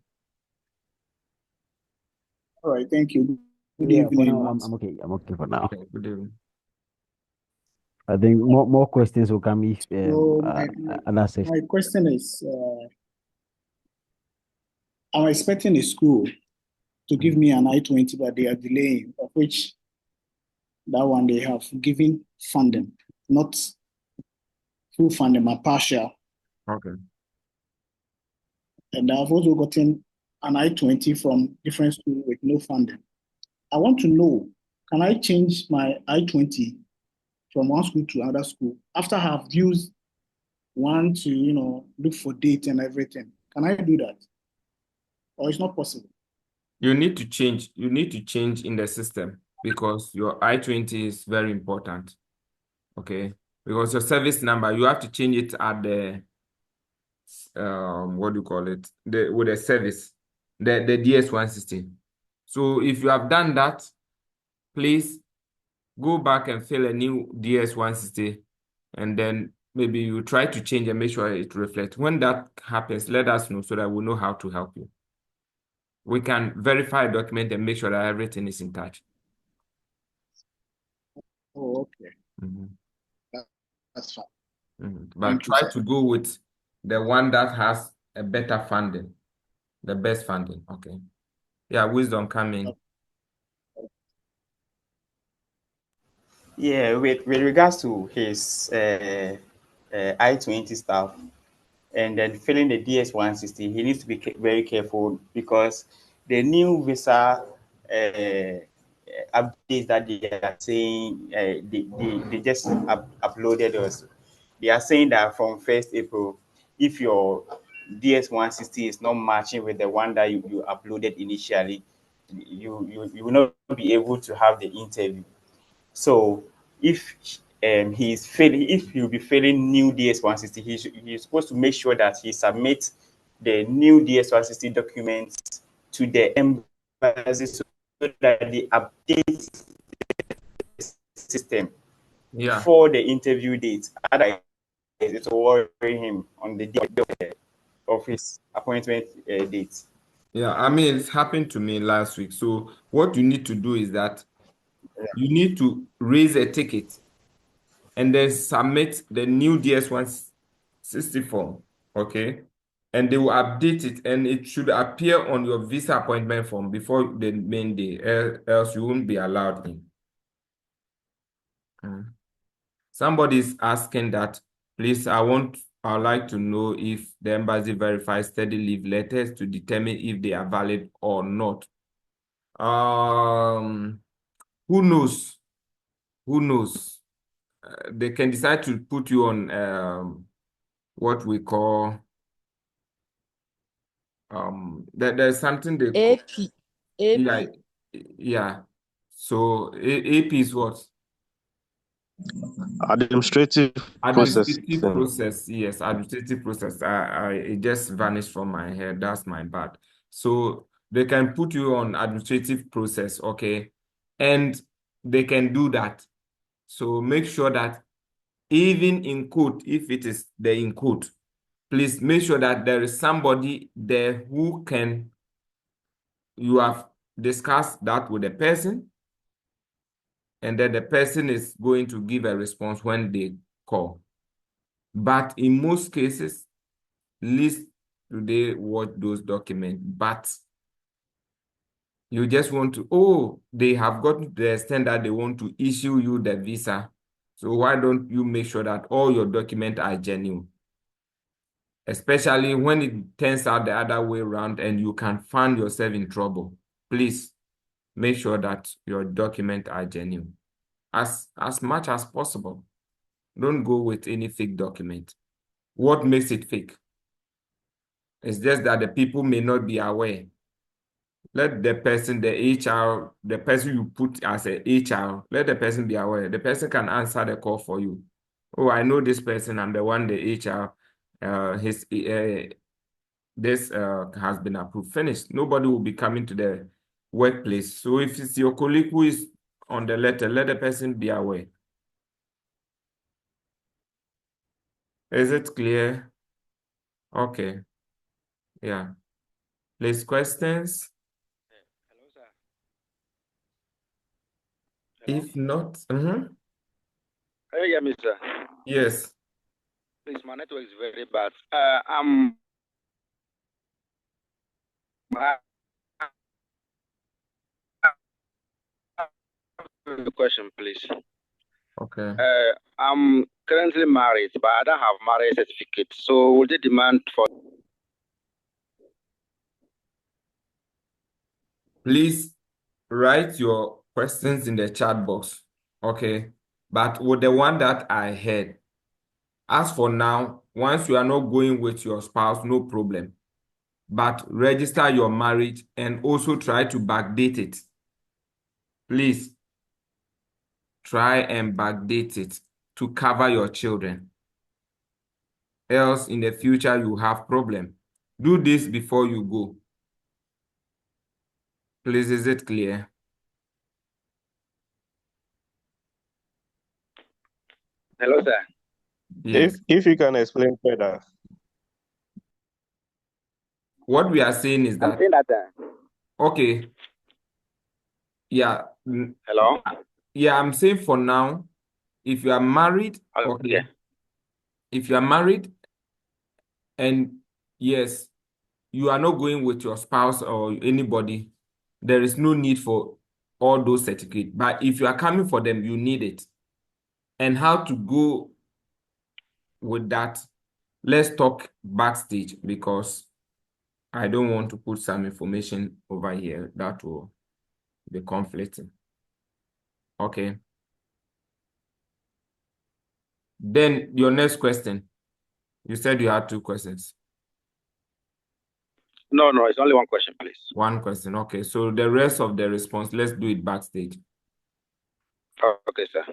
All right, thank you. Good Yeah, for evening, now, I'm, once. I'm okay. I'm okay for now. Okay, good evening. I think more questions will come if So my other session. my question is, I'm expecting a school to give me an I-20, but they are delaying, of which that one they have given funding, not full funding, but partial. Okay. And I've also gotten an I-20 from different schools with no funding. I want to know, can I change my I-20 from one school to another school after I have used one to, look for date and everything? Can I do that? Or it's not possible? You need to change. You need to change in the system because your I-20 is very important. Okay. Because your service number, you have to change it at the what do you call it? With the service, the DS-160. So if you have done that, please go back and fill a new DS-160, and then maybe you try to change and make sure it reflects. When that happens, let us know so that we know how to help you. We can verify a document and make sure that everything is in touch. Oh, okay. Mhm. That's fine. But Thank you, try sir. to go with the one that has a better funding, the best funding. Okay. Yeah, wisdom coming. Yeah, with regards to his I-20 stuff and then filling the DS-160, he needs to be very careful because the new visa updates that they are saying, they just uploaded us. They are saying that from 1st April, if your DS-160 is not matching with the one that you uploaded initially, you will not be able to have the interview. So if if he'll be failing new DS-160, he's supposed to make sure that he submits the new DS-160 documents to the embassy so that they update the system Yeah. before the interview date. Otherwise, it will worry him on the day of his appointment date. Yeah, I mean, it's happened to me last week. So what you need to do is that you need to raise a ticket and then submit the new DS-160 form, okay? And they will update it, and it should appear on your visa appointment form before the main day, else you won't be allowed in. Somebody is asking that, please, I'd like to know if the embassy verifies study leave letters to determine if they are valid or not. Um, who knows? Who knows? They can decide to put you on what we call there's something they call AP. yeah, AP. yeah. So AP is what? Administrative process. Administrative process, yes, administrative process. It just vanished from my head. That's my bad. So they can put you on administrative process, okay? And they can do that. So make sure that even in court, if it is the in court, please make sure that there is somebody there who can, you have discussed that with the person, and then the person is going to give a response when they call. But in most cases, least today watch those documents, but you just want to, oh, they have gotten to the extent that they want to issue you the visa. So why don't you make sure that all your documents are genuine? Especially when it turns out the other way around and you can find yourself in trouble. Please make sure that your documents are genuine as much as possible. Don't go with any fake document. What makes it fake? It's just that the people may not be aware. Let the person, the HR, the person you put as a HR, let the person be aware. The person can answer the call for you. Oh, I know this person. I'm the one, the HR. This has been approved. Finished. Nobody will be coming to the workplace. So if it's your colleague who is on the letter, let the person be aware. Is it clear? Okay. Yeah. Please, questions? Hello, sir. If not, Hey, yeah, mister. yes. Please, my network is very bad. I have a question, please. Okay. I'm currently married, but I don't have marriage certificate. So, would the demand for Please write your questions in the chat box. Okay. But with the one that I heard, as for now, once you are not going with your spouse, no problem. But register your marriage and also try to backdate it. Please try and backdate it to cover your children. Else in the future you have problem. Do this before you go. Please, is it clear? hello, sir? Yes. If you can explain further. What we are saying is I'm that, saying that. okay, yeah, Hello? yeah, I'm saying for now, if you are married, Okay. okay, if you are married and yes, you are not going with your spouse or anybody, there is no need for all those certificates. But if you are coming for them, you need it. And how to go with that, let's talk backstage because I don't want to put some information over here that will be conflicting. Okay. Then your next question. You said you had two questions. No, it's only one question, please. One question. Okay. So the rest of the response, let's do it backstage. Okay, sir.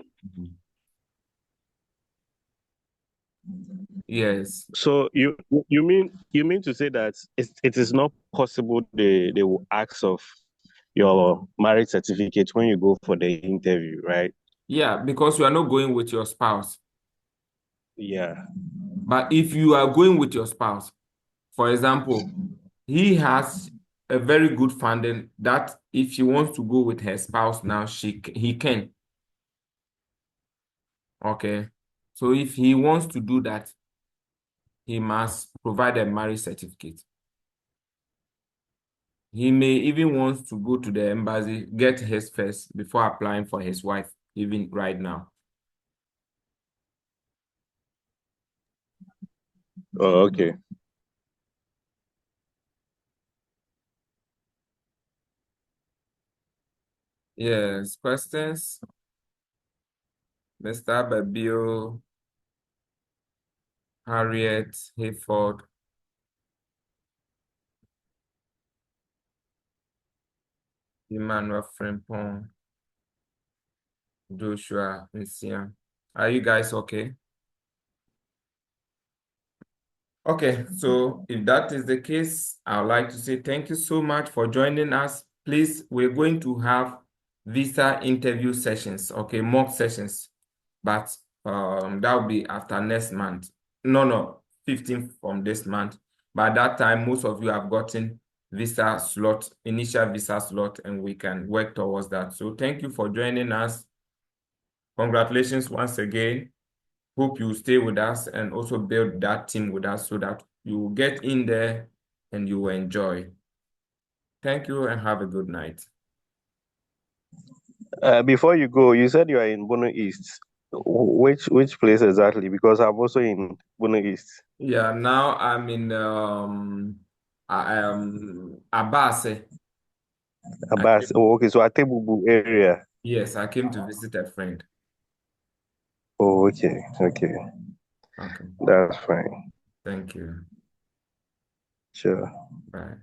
Yes. So you mean to say that it is not possible they will ask of your marriage certificate when you go for the interview, right? Yeah, because you are not going with your spouse. Yeah. But if you are going with your spouse, for example, he has a very good funding that if she wants to go with her spouse now, he can. Okay. So if he wants to do that, he must provide a marriage certificate. He may even want to go to the embassy, get his first before applying for his wife, even right now. Oh, okay. Yes, questions? Mr. Babio, Harriet, Hayford. Emmanuel Frimpong, Joshua, Messiah. Are you guys okay? Okay, so if that is the case, I would like to say thank you so much for joining us. Please, we're going to have visa interview sessions, okay, mock sessions, but that will be after next month. No, 15th from this month. By that time, most of you have gotten visa slot, initial visa slot, and we can work towards that. So thank you for joining us. Congratulations once again. Hope you stay with us and also build that team with us so that you will get in there and you will enjoy. Thank you and have a good night. Before you go, you said you are in Bono East. Which place exactly? Because I'm also in Bono East. Yeah, now I'm in Abase. Abbas. Oh, okay. So Atebubu area. Yes, I came to visit a friend. Oh, okay. Okay. Okay. That's fine. Thank you. Sure. Bye.